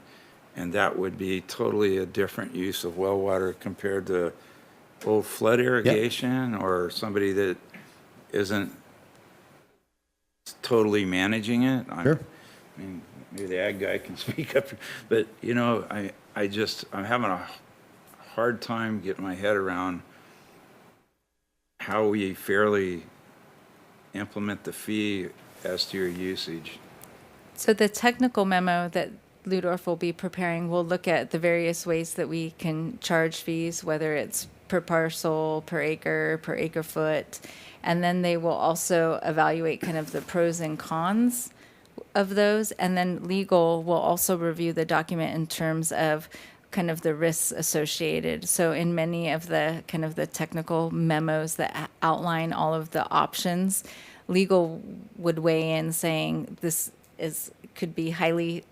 and that would be totally a different use of well water compared to old flood irrigation or somebody that isn't totally managing it. Sure. I mean, maybe the ag guy can speak up, but I'm having a hard time getting my head around how we fairly implement the fee as to your usage. So the technical memo that Ludorf will be preparing will look at the various ways that we can charge fees, whether it's per parcel, per acre foot, and then they will also evaluate kind of the pros and cons of those, and then legal will also review the document in terms of kind of the risks associated. So in many of the kind of the technical memos that outline all of the options, legal would weigh in saying this could be highly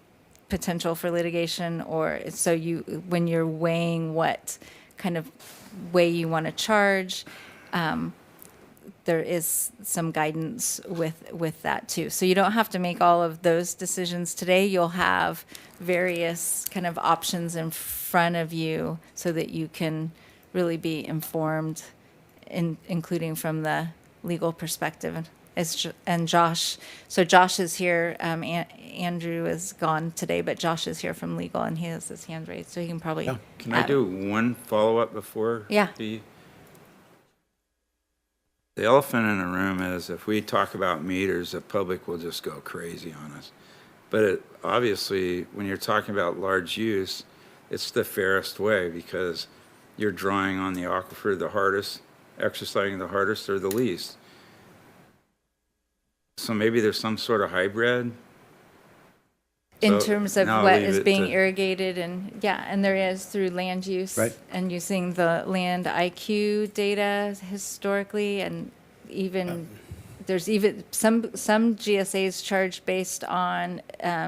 potential for litigation, or so when you're weighing what kind of way you want to charge, there is some guidance with that too. So you don't have to make all of those decisions today. You'll have various kind of options in front of you so that you can really be informed, including from the legal perspective. And Josh, so Josh is here. Andrew is gone today, but Josh is here from legal, and he has his hand raised, so he can probably. Can I do one follow-up before? Yeah. The elephant in the room is if we talk about meters, the public will just go crazy on us. But obviously, when you're talking about large use, it's the fairest way because you're drawing on the aquifer the hardest, exercising the hardest or the least. So maybe there's some sort of hybrid. in So terms of now I'll what leave is it being to- irrigated and, yeah, and there is through land use. Right. And using the land IQ data historically, and even, there's even, some GSAs charge based on ET,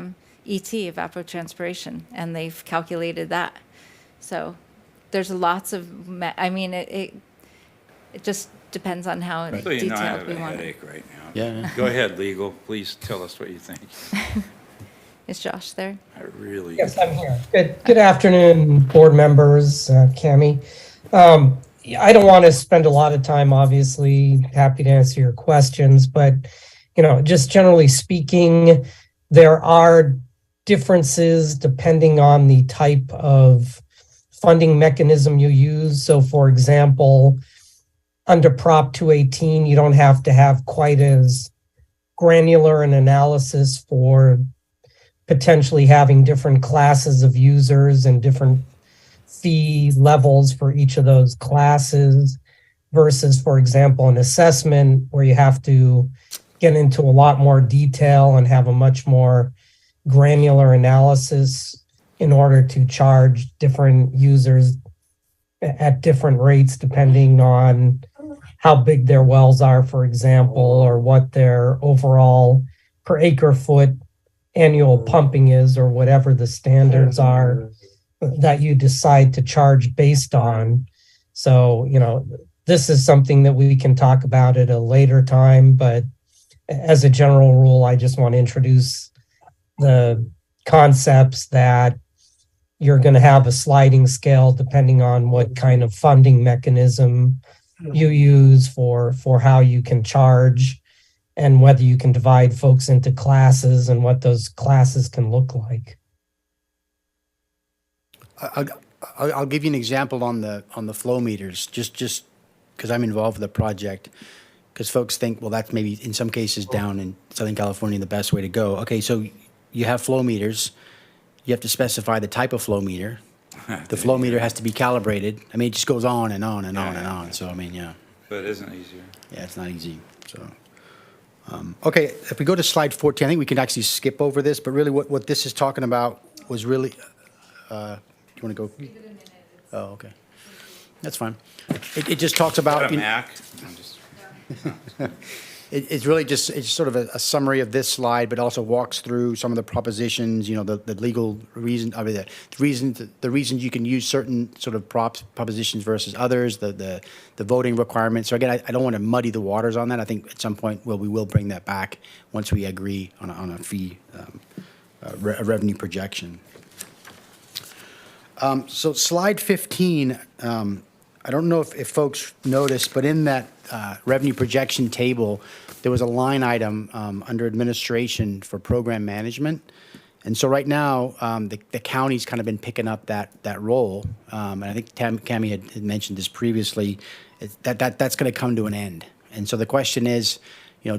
evapotranspiration, and they've calculated that. So there's lots of, I mean, it just depends on how So you know I detailed have we a want it. headache right now. Yeah. Go ahead, legal. Please tell us what you think. Is Josh there? I really. Yes, I'm here. Good afternoon, board members, Cami. I don't want to spend a lot of time, obviously, happy to answer your questions, but, just generally speaking, there are differences depending on the type of funding mechanism you use. So for example, under Prop 218, you don't have to have quite as granular an analysis for potentially having different classes of users and different fee levels for each of those classes versus, for example, an assessment where you have to get into a lot more detail and have a much more granular analysis in order to charge different users at different rates depending on how big their wells are, for example, or what their overall per acre foot annual pumping is, or whatever the standards are that you decide to charge based on. So, this is something that we can talk about at a later time, but as a general rule, I just want to introduce the concepts that you're going to have a sliding scale depending on what kind of funding mechanism you use for how you can charge, and whether you can divide folks into classes and what those classes can look like. I'll give you an example on the flow meters, just because I'm involved with the project. Because folks think, well, that's maybe in some cases down in Southern California the best way to go. Okay, so you have flow meters. You have to specify the type of flow meter. The flow meter has to be calibrated. I mean, it just goes on and on and on and on. So I mean, yeah. But it isn't easier. Yeah, it's not easy. So, okay, if we go to slide 14, I think we can actually skip over this. But really, what this is talking about was really. You want to go? Oh, okay. That's fine. It just talks about. Got a Mac? I'm just. It's really just, it's sort of a summary of this slide, but also walks through some of the propositions, the legal reason, I mean, the reasons you can use certain sort of propositions versus others, the voting requirements. So again, I don't want to muddy the waters on that. I think at some point, we will bring that back once we agree on a fee, revenue projection. So slide 15, I don't know if folks noticed, but in that revenue projection table, there was a line item under administration for program management. And so right now, the county's kind of been picking up that role. And I think Cami had mentioned this previously, that's going to come to an end. And so the question is,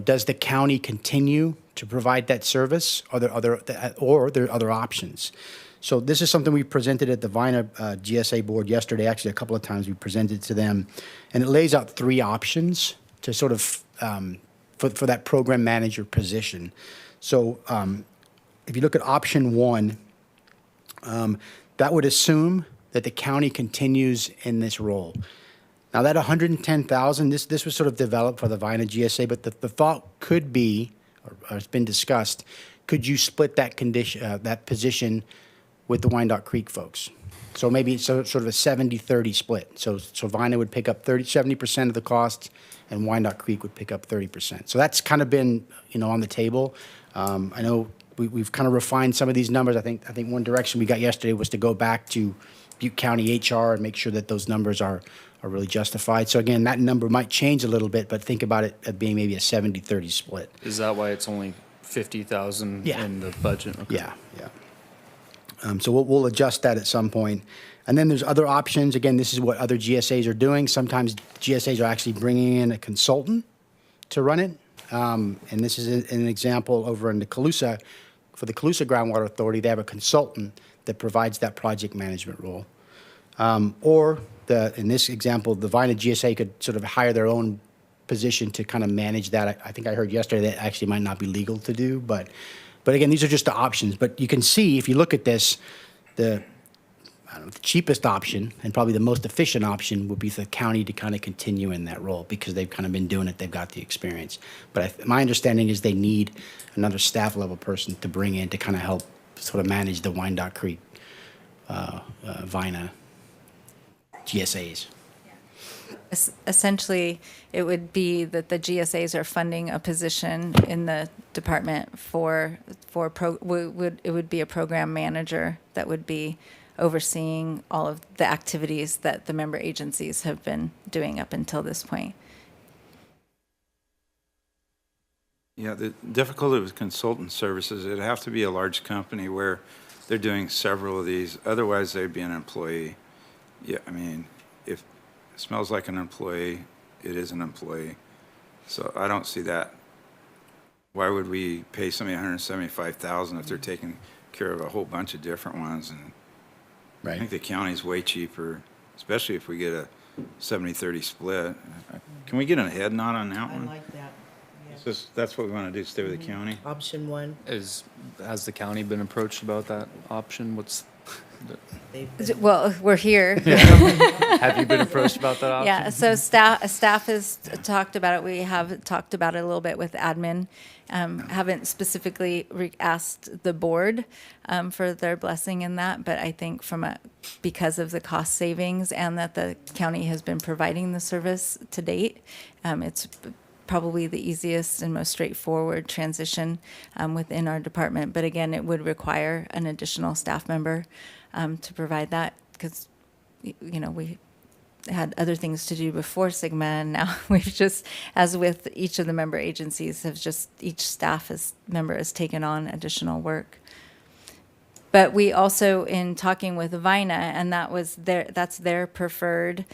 does the county continue to provide that service, or are there other options? So this is something we presented at the VINA GSA board yesterday. Actually, a couple of times we presented to them, and it lays out 3 options to sort of for that program manager position. So if you look at option 1, that would assume that the county continues in this role. Now that 110,000, this was sort of developed for the VINA GSA, but the thought could be, or it's been discussed, could you split that that position with the Wyandotte Creek folks? So maybe it's sort of a 70-30 split. So VINA would pick up 70% of the costs, and Wyandotte Creek would pick up 30%. So that's kind of been, on the table. I know we've kind of refined some of these numbers. I think one direction we got yesterday was to go back to Butte County HR and make sure that those numbers are really justified. So again, that number might change a little bit, but think about it as being maybe a 70-30 split. Is that why it's only 50,000 Yeah. in the budget? Okay. Yeah. So we'll adjust that at some point. And then there's other options. Again, this is what other GSAs are doing. Sometimes GSAs are actually bringing in a consultant to run it. And this is an example over in the Colusa. For the Colusa Groundwater Authority, they have a consultant that provides that project management role. Or in this example, the VINA GSA could sort of hire their own position to kind of manage that. I think I heard yesterday that actually might not be legal to do, but But again, these are just the options. But you can see, if you look at this, the cheapest option and probably the most efficient option would be for the county to kind of continue in that role because they've kind of been doing it. They've got the experience. But my understanding is they need another staff level person to bring in to kind of help sort of manage the Wyandotte Creek, Vina GSAs. Essentially, it would be that the GSAs are funding a position in the department it would be a program manager that would be overseeing all of the activities that the member agencies have been doing up until this point. Yeah, the difficulty with consultant services, it'd have to be a large company where they're doing several of these. Otherwise, they'd be an employee. Yeah, I mean, if it smells like an employee, it is an employee. So I don't see that. Why would we pay somebody $175,000 if they're taking care of a whole bunch of different ones? And I think the county's way cheaper, especially if we get a 70-30 split. Can we get a head nod on that I one? like that. That's what we want to do, stay with the county? Option one, Has the county been approached about that option? Well, we're here. Have you been approached about that option? Yeah, so staff has talked about it. We have talked about it a little bit with admin. Haven't specifically asked the board for their blessing in that, but I think because of the cost savings and that the county has been providing the service to date, it's probably the easiest and most straightforward transition within our department. But again, it would require an additional staff member to provide that because, we had other things to do before Sigma, and now we've just, as with each of the member agencies, each staff member has taken on additional work. But we also, in talking with Vina, and that's their preferred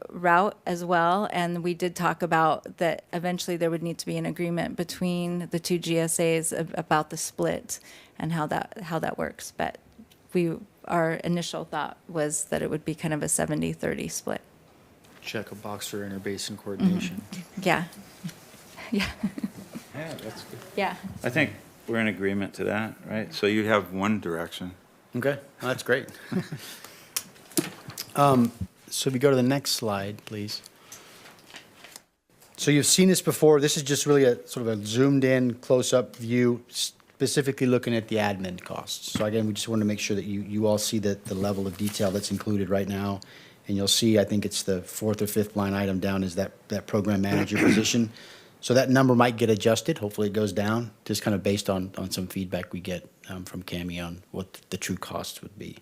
route as well. And we did talk about that eventually there would need to be an agreement between the two GSAs about the split and how that works. But our initial thought was that it would be kind of a 70-30 split. Check a box for interbasin coordination. Yeah. Yeah. Yeah, that's good. Yeah. I think we're in agreement to that, right? So you have one direction. Okay, well, that's great. So if you go to the next slide, please. So you've seen this before. This is just really a sort of a zoomed in, close-up view, specifically looking at the admin costs. So again, we just want to make sure that you all see the level of detail that's included right now. And you'll see, I think it's the fourth or fifth line item down is that program manager position. So that number might get adjusted. Hopefully it goes down, just kind of based on some feedback we get from Cammie on what the true cost would be.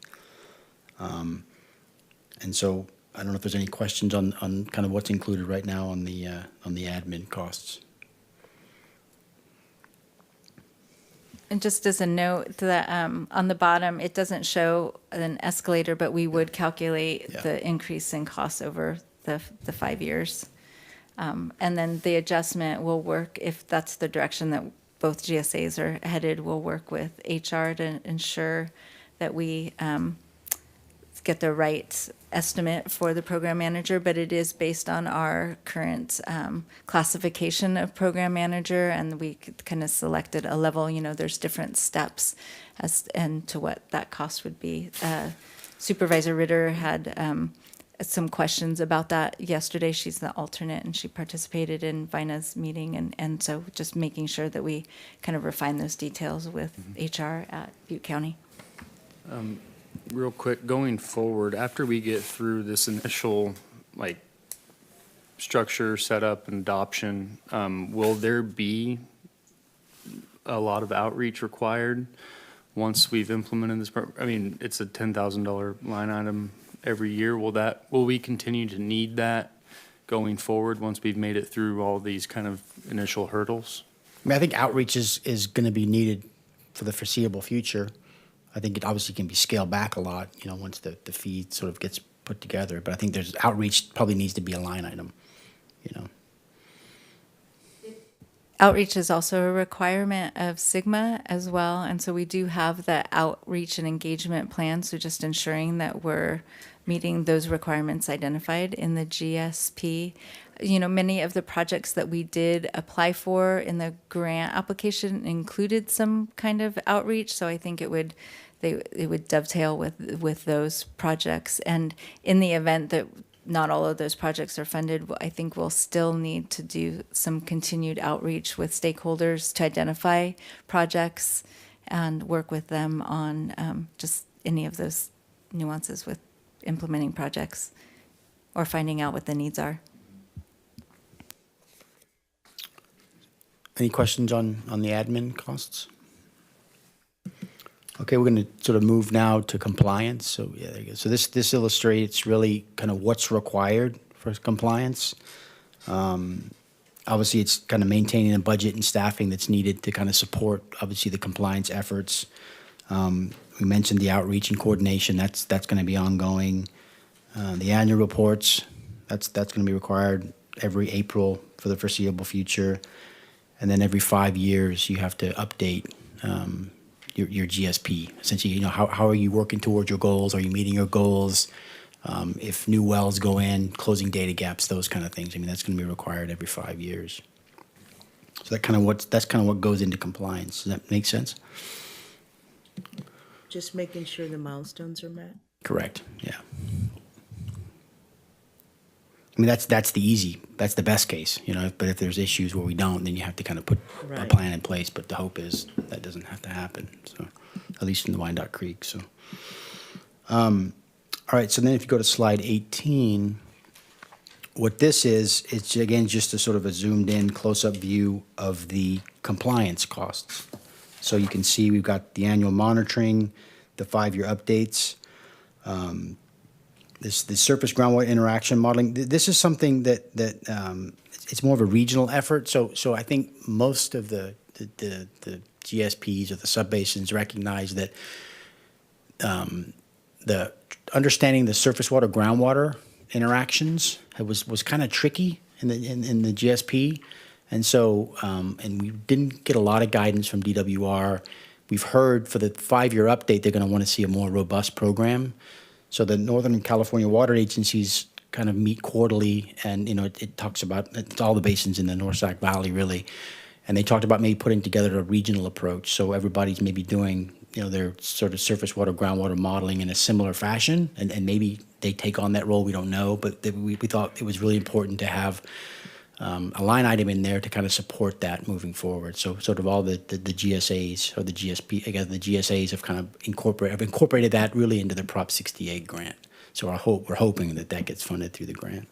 And so I don't know if there's any questions on kind of what's included right now on the admin costs. And just as a note, that on the bottom, it doesn't show an escalator, but we would calculate the increase in costs over the 5 years. And then the adjustment will work, if that's the direction that both GSAs are headed, we'll work with HR to ensure that we get the right estimate for the program manager, but it is based on our current classification of program manager, and we kind of selected a level. There's different steps and to what that cost would be. Supervisor Ritter had some questions about that yesterday. She's the alternate, and she participated in Vina's meeting, and so just making sure that we kind of refine those details with HR at Butte County. Real quick, going forward, after we get through this initial, structure, setup, and adoption, will there be a lot of outreach required once we've implemented this program? I mean, it's a $10,000 line item every year. Will we continue to need that going forward once we've made it through all these kind of initial hurdles? I mean, I think outreach is going to be needed for the foreseeable future. I think it obviously can be scaled back a lot, once the fee sort of gets put together. But I think there's outreach probably needs to be a line item, Outreach is also a requirement of Sigma as well. And so we do have the outreach and engagement plan. So just ensuring that we're meeting those requirements identified in the GSP. You know, many of the projects that we did apply for in the grant application included some kind of outreach. So I think it would dovetail with those projects. And in the event that not all of those projects are funded, I think we'll still need to do some continued outreach with stakeholders to identify projects and work with them on just any of those nuances with implementing projects or finding out what the needs are. Any questions on the admin costs? Okay, we're going to sort of move now to compliance. So yeah, there you go. So this illustrates really kind of what's required for compliance. Obviously, it's kind of maintaining the budget and staffing that's needed to kind of support, obviously, the compliance efforts. We mentioned the outreach and coordination. That's going to be ongoing. The annual reports, that's going to be required every April for the foreseeable future. And then every 5 years, you have to update your GSP. Essentially, you know, how are you working towards your goals? Are you meeting your goals? If new wells go in, closing data gaps, those kind of things. I mean, that's going to be required every 5 years. So that's kind of what goes into compliance. Does that make sense? Just making sure the milestones are met. Correct. Yeah. I mean, that's the best case, you know. But if there's issues where we don't, then you have to kind of put a Right. plan in place. But the hope is that doesn't have to happen. So, at least in the Wyandotte Creek. So, all right. So then, if you go to slide 18, what this is, it's again just a sort of a zoomed in, close up view of the compliance costs. So you can see we've got the annual monitoring, the 5-year updates. The surface groundwater interaction modeling. This is something that it's more of a regional effort. So I think most of the GSPs or the subbasins recognize that the understanding the surface water groundwater interactions was kind of tricky in the GSP, and so and we didn't get a lot of guidance from DWR. We've heard for the 5-year update they're going to want to see a more robust program. So the Northern California water agencies kind of meet quarterly, and you know it talks about it's all the basins in the North Sac Valley really, and they talked about maybe putting together a regional approach. So everybody's maybe doing their sort of surface water groundwater modeling in a similar fashion, and maybe they take on that role. We don't know, but we thought it was really important to have a line item in there to kind of support that moving forward. So sort of all the GSAs or the GSP, again, the GSAs have kind of incorporated that really into the Prop 68 grant. So we're hoping that gets funded through the grant.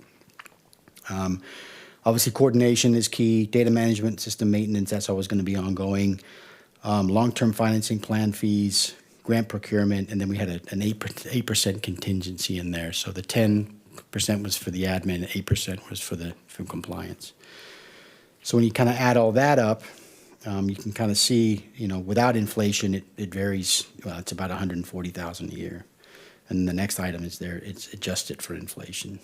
Obviously, coordination is key. Data management, system maintenance, that's always going to be ongoing. Long-term financing plan fees, grant procurement, and then we had an 8% contingency in there. So the 10% was for the admin, 8% was for compliance. So when you kind of add all that up, you can kind of see, without inflation, it varies. It's about $140,000 a year, and the next item is there. It's adjusted for inflation,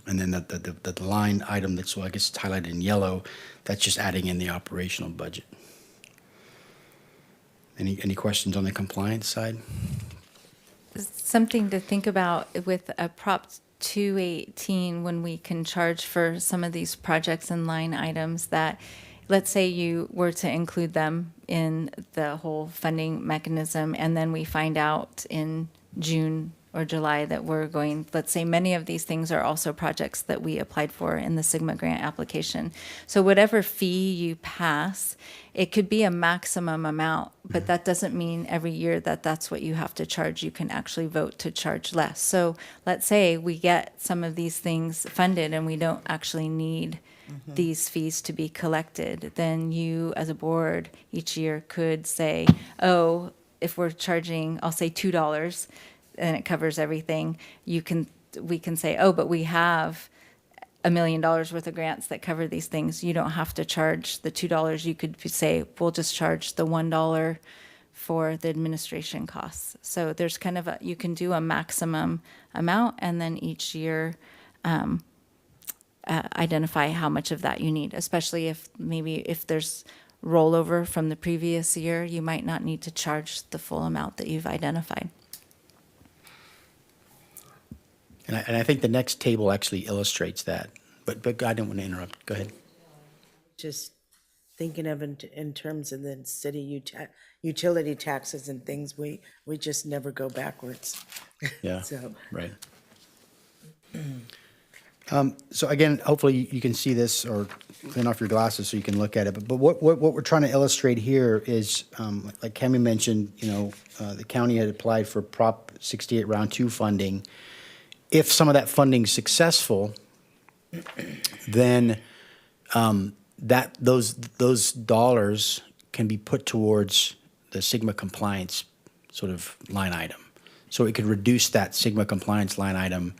and then the line item that's, I guess it's highlighted in yellow, that's just adding in the operational budget. Any questions on the compliance side? Something to think about with a Prop 218 when we can charge for some of these projects and line items that, let's say you were to include them in the whole funding mechanism, and then we find out in June or July that we're going, let's say many of these things are also projects that we applied for in the Sigma grant application. So whatever fee you pass, it could be a maximum amount, but that doesn't mean every year that that's what you have to charge. You can actually vote to charge less. So let's say we get some of these things funded and we don't actually need these fees to be collected, then you as a board each year could say, oh, if we're charging, I'll say $2, and it covers everything, we can say, oh, but we have $1 million worth of grants that cover these things. You don't have to charge the $2. You could say, we'll just charge the $1 for the administration costs. So there's kind of you can do a maximum amount, and then each year identify how much of that you need, especially if there's rollover from the previous year, you might not need to charge the full amount that you've identified. And I think the next table actually illustrates that. But I didn't want to interrupt. Go ahead. Just thinking of in terms of the city utility taxes and things, we just never go backwards. Yeah. So, Right. So again, hopefully you can see this or clean off your glasses so you can look at it. But what we're trying to illustrate here is, like Cami mentioned, the county had applied for Prop 68 Round 2 funding. If some of that funding's successful, then those dollars can be put towards the Sigma compliance sort of line item. So it could reduce that Sigma compliance line item,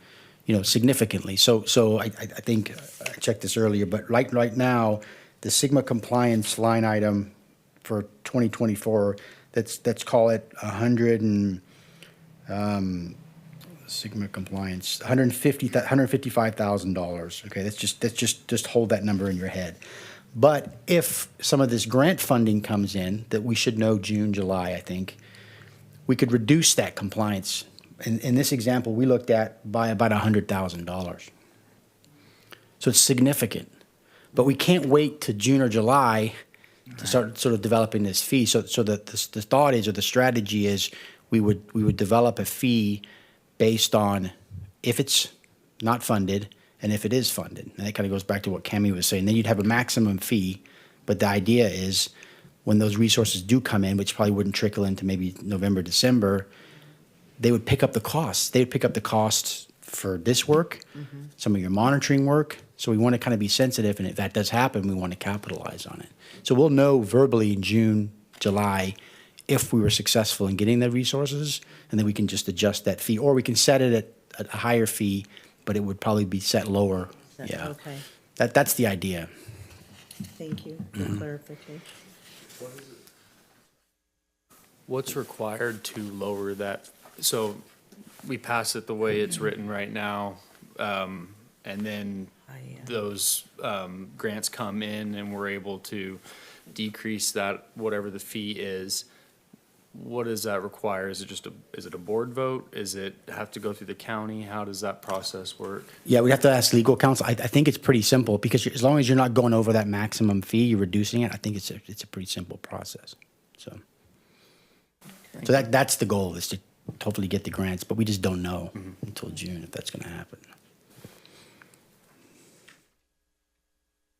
significantly. So I think I checked this earlier, but right now, the Sigma compliance line item for 2024, let's call it Sigma compliance, $155,000. Okay, let's just hold that number in your head. But if some of this grant funding comes in, that we should know June, July, I think, we could reduce that compliance. In this example, we looked at by about $100,000. So it's significant. But we can't wait to June or July to start sort of developing this fee. So the thought is, or the strategy is, we would develop a fee based on if it's not funded and if it is funded. And that kind of goes back to what Cami was saying. Then you'd have a maximum fee, but the idea is when those resources do come in, which probably wouldn't trickle into maybe November, December, they would pick up the costs. They would pick up the costs for this work, some of your monitoring work. So we want to kind of be sensitive, and if that does happen, we want to capitalize on it. So we'll know verbally in June, July, if we were successful in getting the resources, and then we can just adjust that fee, or we can set it at a higher fee, but it would probably be set lower. Yeah. okay, That's the idea. thank you for clarification. What's required to lower that? So we pass it the way it's written right now, and then those grants come in and we're able to decrease that, whatever the fee is. What does that require? Is it a board vote? Is it have to go through the county? How does that process work? Yeah, we'd have to ask legal counsel. I think it's pretty simple because as long as you're not going over that maximum fee, you're reducing it. I think it's a pretty simple process. So that's the goal, is to hopefully get the grants, but we just don't know until June if that's going to happen.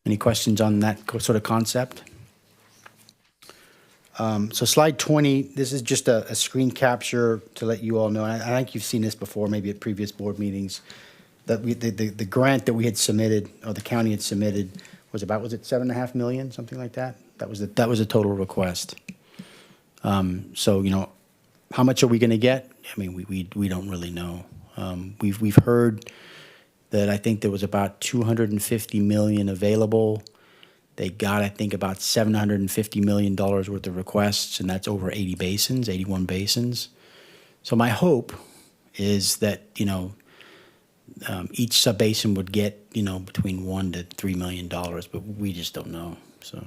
Any questions on that sort of concept? So slide 20, this is just a screen capture to let you all know. And I think you've seen this before, maybe at previous board meetings, that the grant that we had submitted, or the county had submitted, was it $7.5 million, something like that? That was the total request. So, how much are we going to get? I mean, we don't really know. We've heard that I think there was about $250 million available. They got, I think, about $750 million worth of requests, and that's over 81 basins. So my hope is that, each sub-basin would get, between $1 to $3 million, but we just don't know, so.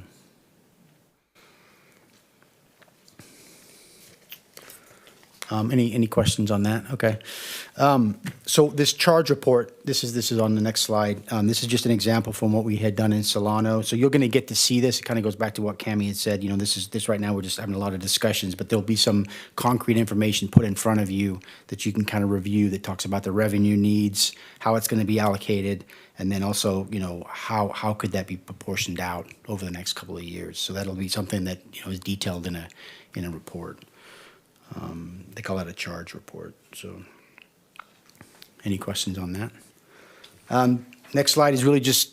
Any questions on that? Okay. So this charge report, this is on the next slide. This is just an example from what we had done in Solano. So you're going to get to see this. It kind of goes back to what Cami had said. This right now we're just having a lot of discussions, but there'll be some concrete information put in front of you that you can kind of review that talks about the revenue needs, how it's going to be allocated, and then also, how could that be proportioned out over the next couple of years. So that'll be something that, is detailed in a report. They call it a charge report. So any questions on that? Next slide is really just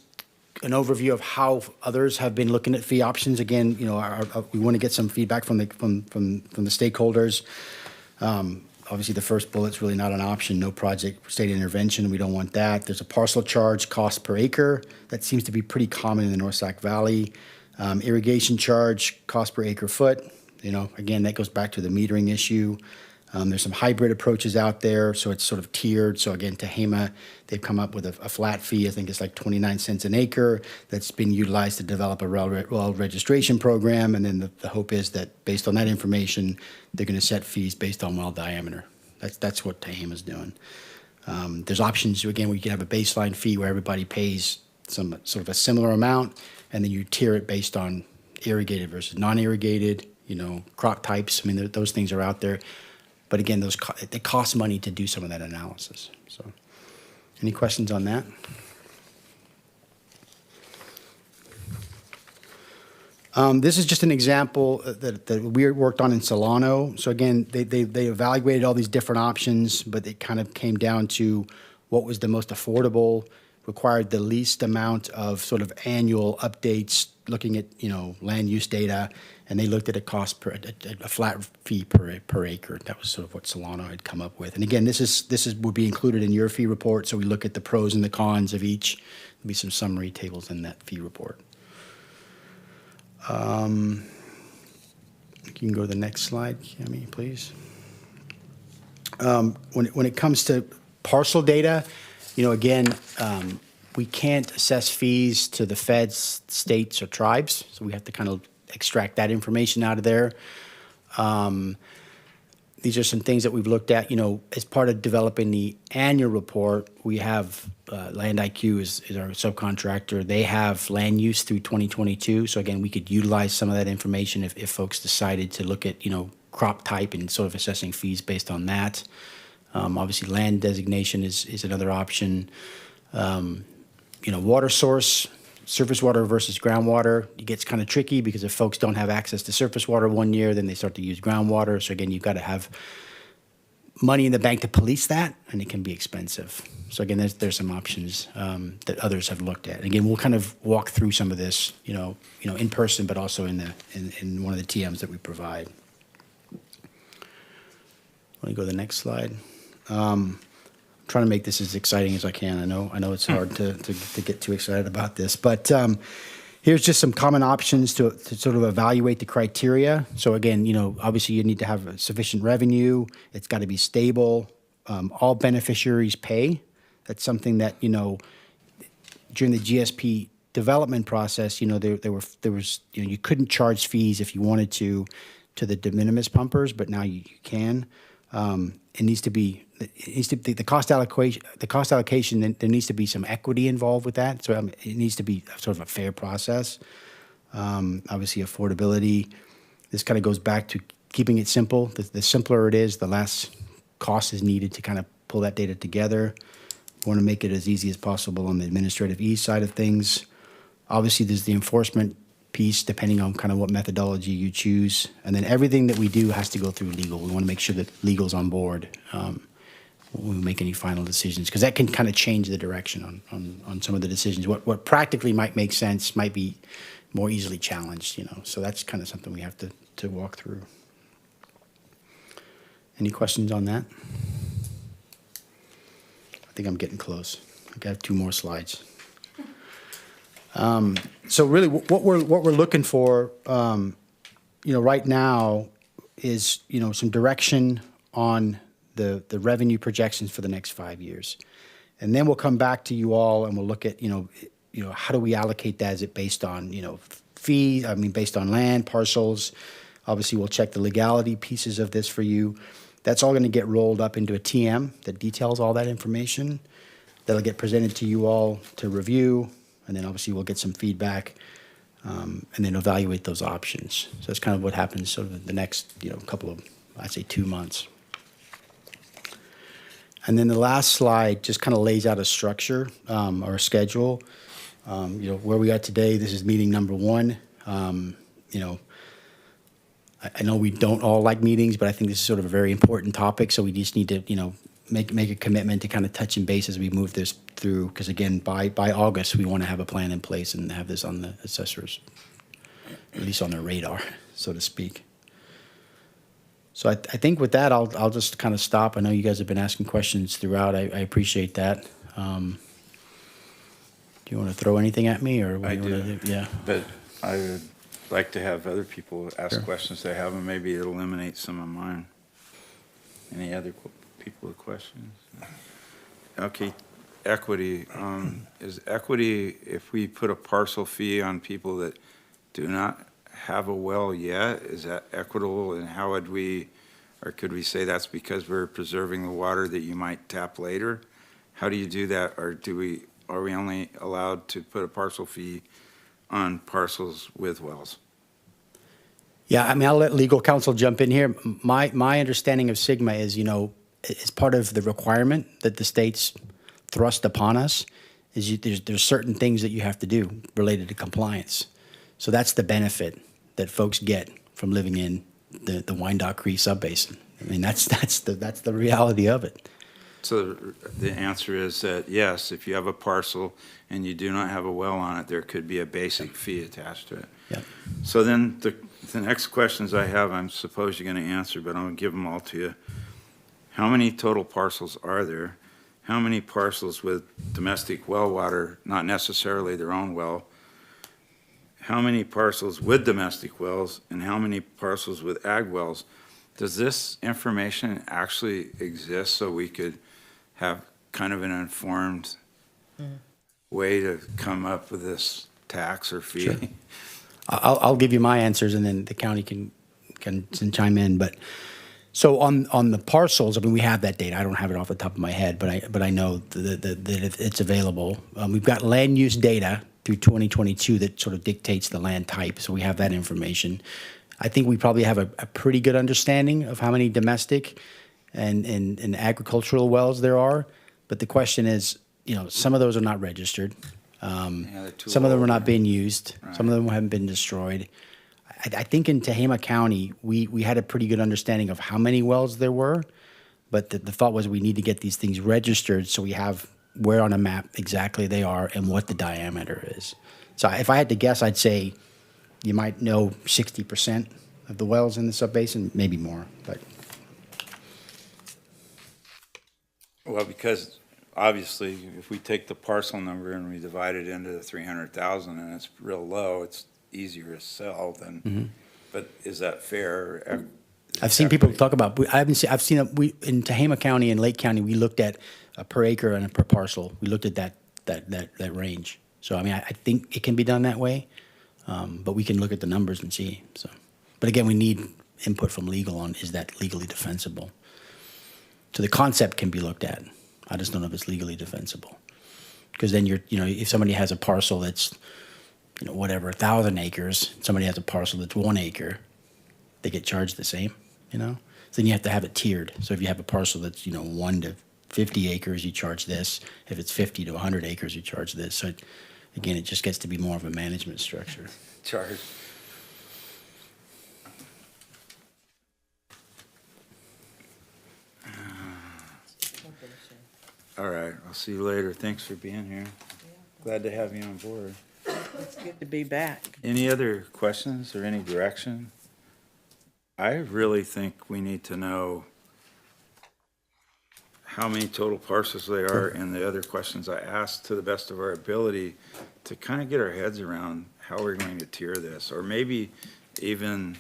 an overview of how others have been looking at fee options. Again, we want to get some feedback from the stakeholders. Obviously, the first bullet's really not an option. No project state intervention. We don't want that. There's a parcel charge, cost per acre. That seems to be pretty common in the North Sac Valley. Irrigation charge, cost per acre foot. Again, that goes back to the metering issue. There's some hybrid approaches out there, so it's sort of tiered. So again, Tehama, they've come up with a flat fee. I think it's like 29 cents an acre that's been utilized to develop a well registration program. And then the hope is that based on that information, they're going to set fees based on well diameter. That's what Tehama's doing. There's options, again, where you can have a baseline fee where everybody pays some sort of a similar amount, and then you tier it based on irrigated versus non-irrigated, crop types. I mean, those things are out there. But again, they cost money to do some of that analysis. So, any questions on that? This is just an example that we worked on in Solano. So again, they evaluated all these different options, but it kind of came down to what was the most affordable, required the least amount of sort of annual updates, looking at land use data, and they looked at a cost per a flat fee per acre. That was sort of what Solano had come up with. And again, this would be included in your fee report. So we look at the pros and the cons of each. There'll be some summary tables in that fee report. You can go to the next slide, Cami, please. When it comes to parcel data, again, we can't assess fees to the feds, states, or tribes, so we have to kind of extract that information out of there. These are some things that we've looked at. As part of developing the annual report, we have Land IQ is our subcontractor. They have land use through 2022. So again, we could utilize some of that information if folks decided to look at crop type and sort of assessing fees based on that. Obviously, land designation is another option. Water source, surface water versus groundwater, it gets kind of tricky because if folks don't have access to surface water one year, then they start to use groundwater. So again, you've got to have money in the bank to police that, and it can be expensive. So again, there's some options that others have looked at. And again, we'll kind of walk through some of this, in person, but also in one of the TMs that we provide. Let me go to the next slide. Trying to make this as exciting as I can. I know it's hard to get too excited about this, but here's just some common options to sort of evaluate the criteria. So again, obviously you need to have sufficient revenue. It's got to be stable. All beneficiaries pay. That's something that during the GSP development process, there was you couldn't charge fees if you wanted to the de minimis pumpers, but now you can. It needs to be the cost allocation. The cost allocation. There needs to be some equity involved with that. So it needs to be sort of a fair process. Obviously, affordability. This kind of goes back to keeping it simple. The simpler it is, the less cost is needed to kind of pull that data together. We want to make it as easy as possible on the administrative ease side of things. Obviously, there's the enforcement piece, depending on kind of what methodology you choose. And then everything that we do has to go through legal. We want to make sure that legal's on board when we make any final decisions, because that can kind of change the direction on some of the decisions. What practically might make sense might be more easily challenged, So that's kind of something we have to walk through. Any questions on that? I think I'm getting close. I have 2 more slides. So really, what we're looking for, right now, is some direction on the revenue projections for the next 5 years, and then we'll come back to you all and we'll look at how do we allocate that? Is it based on fees? I mean, based on land parcels? Obviously, we'll check the legality pieces of this for you. That's all going to get rolled up into a TM that details all that information. That'll get presented to you all to review. And then obviously we'll get some feedback and then evaluate those options. So that's kind of what happens sort of the next, couple of, I'd say 2 months. And then the last slide just kind of lays out a structure or a schedule. Where we are today, this is meeting number 1. I know we don't all like meetings, but I think this is sort of a very important topic. So we just need to, make a commitment to kind of touch and base as we move this through. Because again, by August, we want to have a plan in place and have this on the assessors, at least on their radar, so to speak. So I think with that, I'll just kind of stop. I know you guys have been asking questions throughout. I appreciate that. Do you want to throw anything at me, or what I do you want to do? Yeah. But I would like to have other people ask questions they have, and maybe it'll eliminate some of mine. Any other people with questions? Okay, equity. Is equity, if we put a parcel fee on people that do not have a well yet, is that equitable? And how would we, or could we say that's because we're preserving the water that you might tap later? How do you do that? Or are we only allowed to put a parcel fee on parcels with wells? Yeah, I mean, I'll let legal counsel jump in here. My understanding of Sigma is, as part of the requirement that the states thrust upon us, is there's certain things that you have to do related to compliance. So that's the benefit that folks get from living in the Wyandotte Creek subbasin. I mean, that's the reality of it. So the answer is that, yes, if you have a parcel and you do not have a well on it, there could be a basic fee attached to it. Yeah. So then the next questions I have, I'm suppose you're going to answer, but I'm going to give them all to you. How many total parcels are there? How many parcels with domestic well water, not necessarily their own well? How many parcels with domestic wells, and how many parcels with ag wells? Does this information actually exist so we could have kind of an informed way to come up with this tax or fee? Sure. I'll give you my answers, and then the county can chime in. But so on the parcels, I mean, we have that data. I don't have it off the top of my head, but I know that it's available. We've got land use data through 2022 that sort of dictates the land type, so we have that information. I think we probably have a pretty good understanding of how many domestic and agricultural wells there are. But the question is, some of those are not registered. Some of them are not being used. Right. Some of them haven't been destroyed. I think in Tehama County, we had a pretty good understanding of how many wells there were, but the thought was we need to get these things registered so we have where on a map exactly they are and what the diameter is. So if I had to guess, I'd say you might know 60% of the wells in the subbasin, maybe more. But Well, because obviously, if we take the parcel number and we divide it into the 300,000 and it's real low, it's easier to sell than, but is that fair? I've seen people talk about, I've seen in Tehama County and Lake County, we looked at a per acre and a per parcel. We looked at that range. So, I mean, I think it can be done that way, but we can look at the numbers and see. So, but again, we need input from legal on, is that legally defensible? So the concept can be looked at. I just don't know if it's legally defensible. Because then if somebody has a parcel that's, 1,000 acres, somebody has a parcel that's 1 acre, they get charged the same, So then you have to have it tiered. So if you have a parcel that's, 1 to 50 acres, you charge this. If it's 50 to 100 acres, you charge this. So again, it just gets to be more of a management structure. Charge. All right, I'll see you later. Thanks for being here. Glad to have you on board. It's good to be back. Any other questions or any direction? I really think we need to know how many total parcels they are and the other questions I asked to the best of our ability to kind of get our heads around how we're going to tier this, or maybe even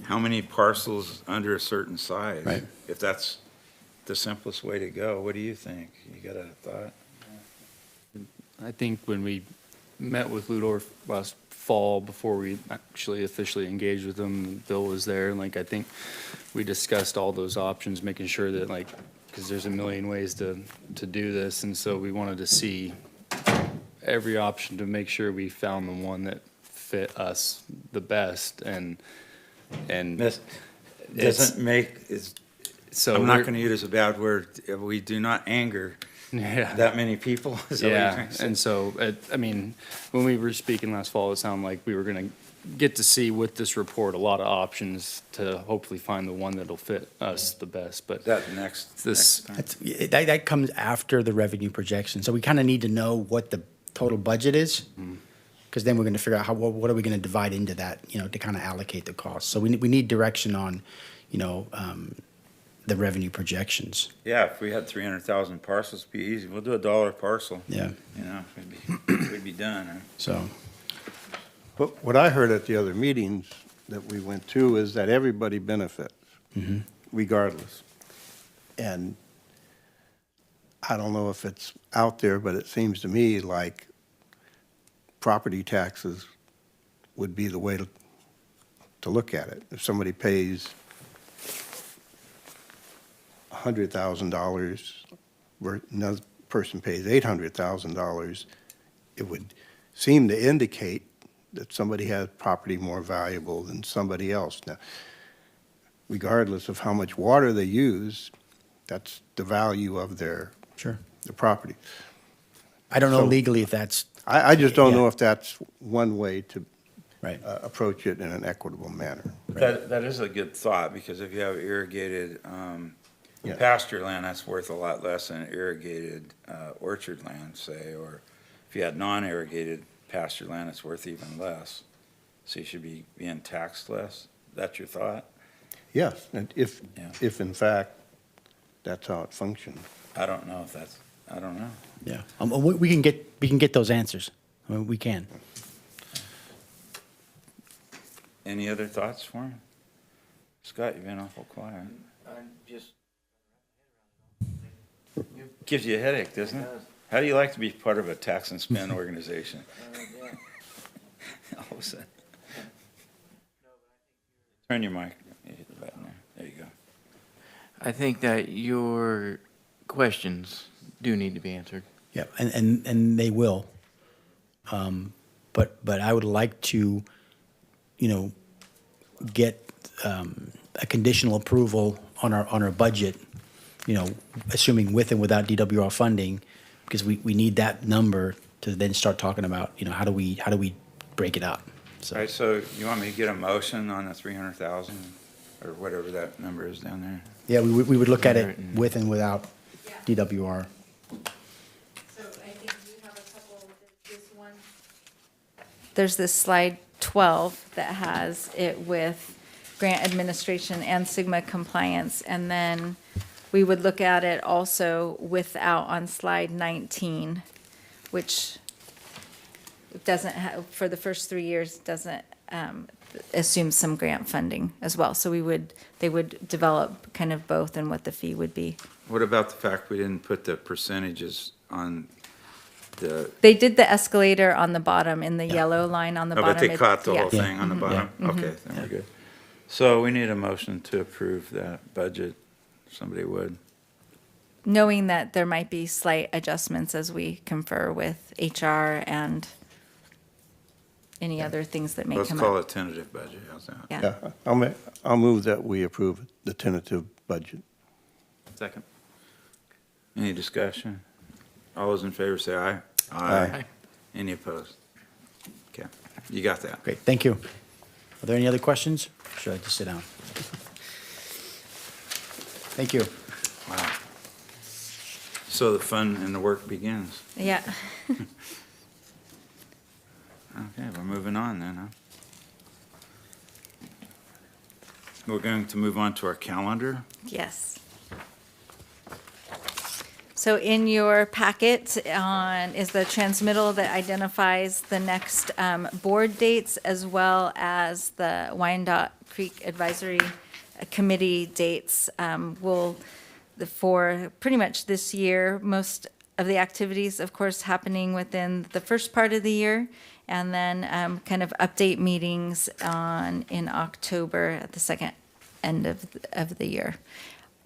how many parcels under a certain size. Right. If that's the simplest way to go. What do you think? You got a thought? I think when we met with Ludorf last fall, before we actually officially engaged with them, Bill was there, and I think we discussed all those options, making sure that because there's a million ways to do this, and so we wanted to see every option to make sure we found the one that fit us the best, and This doesn't make, so I'm not going to use a bad word. We do not anger that many people. Is that what you're trying to say? And so, when we were speaking last fall, it sounded like we were going to get to see with this report a lot of options to hopefully find the one that'll fit us the best. But next time. That comes after the revenue projection. So we kind of need to know what the total budget is, because then we're going to figure out what are we going to divide into that, to kind of allocate the cost. So we need direction on, the revenue projections. Yeah, if we had 300,000 parcels, it'd be easy. We'll do $1 a parcel. Yeah. We'd be done. Right? So, But what I heard at the other meetings that we went to is that everybody benefits, regardless. And I don't know if it's out there, but it seems to me like property taxes would be the way to look at it. If somebody pays $100,000, another person pays $800,000, it would seem to indicate that somebody has property more valuable than somebody else. Now, regardless of how much water they use, that's the value of their Sure. property. I don't know So- legally if that's, I just don't know Yeah. if that's one way to right. approach it in an equitable manner. That is a good thought, because if you have irrigated Yeah. pasture land, that's worth a lot less than irrigated orchard land, say, or if you had non-irrigated pasture land, it's worth even less. So you should be being taxed less. That's your thought? Yes, and Yeah. if in fact that's how it functions. I don't know if that's, I don't know. Yeah. We can get those answers. I mean, we can. Any other thoughts for him? Scott, you've been awful quiet. Gives you a headache, doesn't it? How do you like to be part of a tax and spend organization? All of a sudden. Turn your mic. You hit the button there. There you go. I think that your questions do need to be answered. Yeah, and they will. But I would like to, get a conditional approval on our budget, assuming with and without DWR funding, because we need that number to then start talking about, how do we break it out? All right, so you want me to get a motion on the 300,000 or whatever that number is down there? Yeah, we would look at it with and without DWR. So I think you have a couple, this one. There's this slide 12 that has it with grant administration and Sigma compliance. And then we would look at it also without on slide 19, which doesn't have, for the first 3 years, doesn't assume some grant funding as well. So they would develop kind of both and what the fee would be. What about the fact we didn't put the percentages on the, They did the escalator on the bottom in the yellow line on the oh, bottom. but they It- caught the yeah. whole thing on the bottom? Okay, then we're good. So we need a motion to approve that budget. Somebody would. Knowing that there might be slight adjustments as we confer with HR and any other things that may Let's come call up. it tentative budget. How's that? Yeah. Yeah, I'll move that we approve the tentative budget. Second. Any discussion? All those in favor say aye. Aye. Any opposed? Okay, you got that. Great, thank you. Are there any other questions? Should I just sit down? Thank you. Wow. So the fun and the work begins. Yeah. Okay, we're moving on then, huh? We're going to move on to our calendar. Yes. So in your packet is the transmittal that identifies the next board dates as well as the Wyandotte Creek Advisory Committee dates. For pretty much this year, most of the activities, of course, happening within the first part of the year, and then kind of update meetings in October at the second end of the year.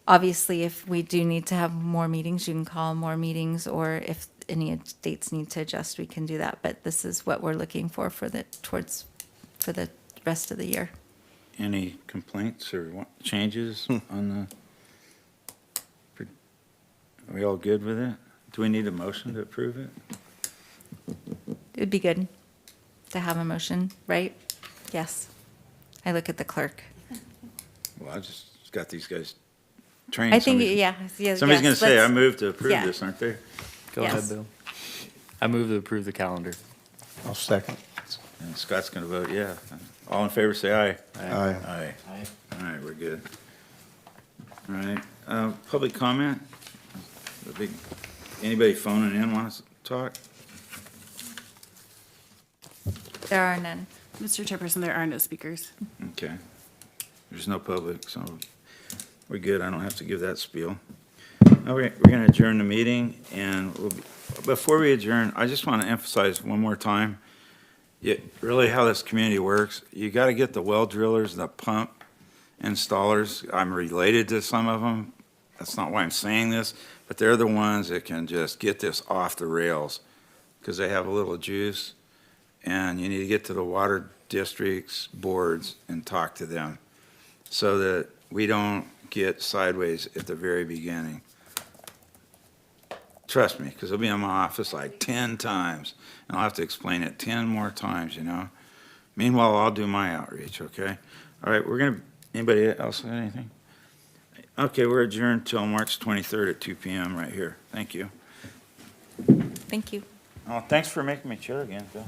Obviously, if we do need to have more meetings, you can call more meetings, or if any dates need to adjust, we can do that. But this is what we're looking for the rest of the year. Any complaints or changes on the? Are we all good with it? Do we need a motion to approve it? It'd be good to have a motion, right? Yes. I look at the clerk. Well, I just got these guys trained. I think, Somebody's- yeah. Somebody's gonna say, I let's- move to approve yeah. this, aren't they? Go Yes. ahead, Bill. I move to approve the calendar. I'll second. And Scott's gonna vote yeah. All in favor, say aye. Aye. Aye. All right, we're good. All right, public comment? Anybody phoning in wants to talk? There are none. Mr. Chairperson, there are no speakers. Okay. There's no public, so we're good. I don't have to give that spiel. Okay, we're going to adjourn the meeting, and before we adjourn, I just want to emphasize one more time, really how this community works. You got to get the well drillers, the pump installers. I'm related to some of them. That's not why I'm saying this, but they're the ones that can just get this off the rails because they have a little juice, and you need to get to the water districts, boards, and talk to them so that we don't get sideways at the very beginning. Trust me, because it'll be in my office like 10 times, and I'll have to explain it 10 more times, you know? Meanwhile, I'll do my outreach, okay? All right, anybody else have anything? Okay, we're adjourned till March 23rd at 2 p.m. right here. Thank you. Thank you. Oh, thanks for making me chair again, Phil.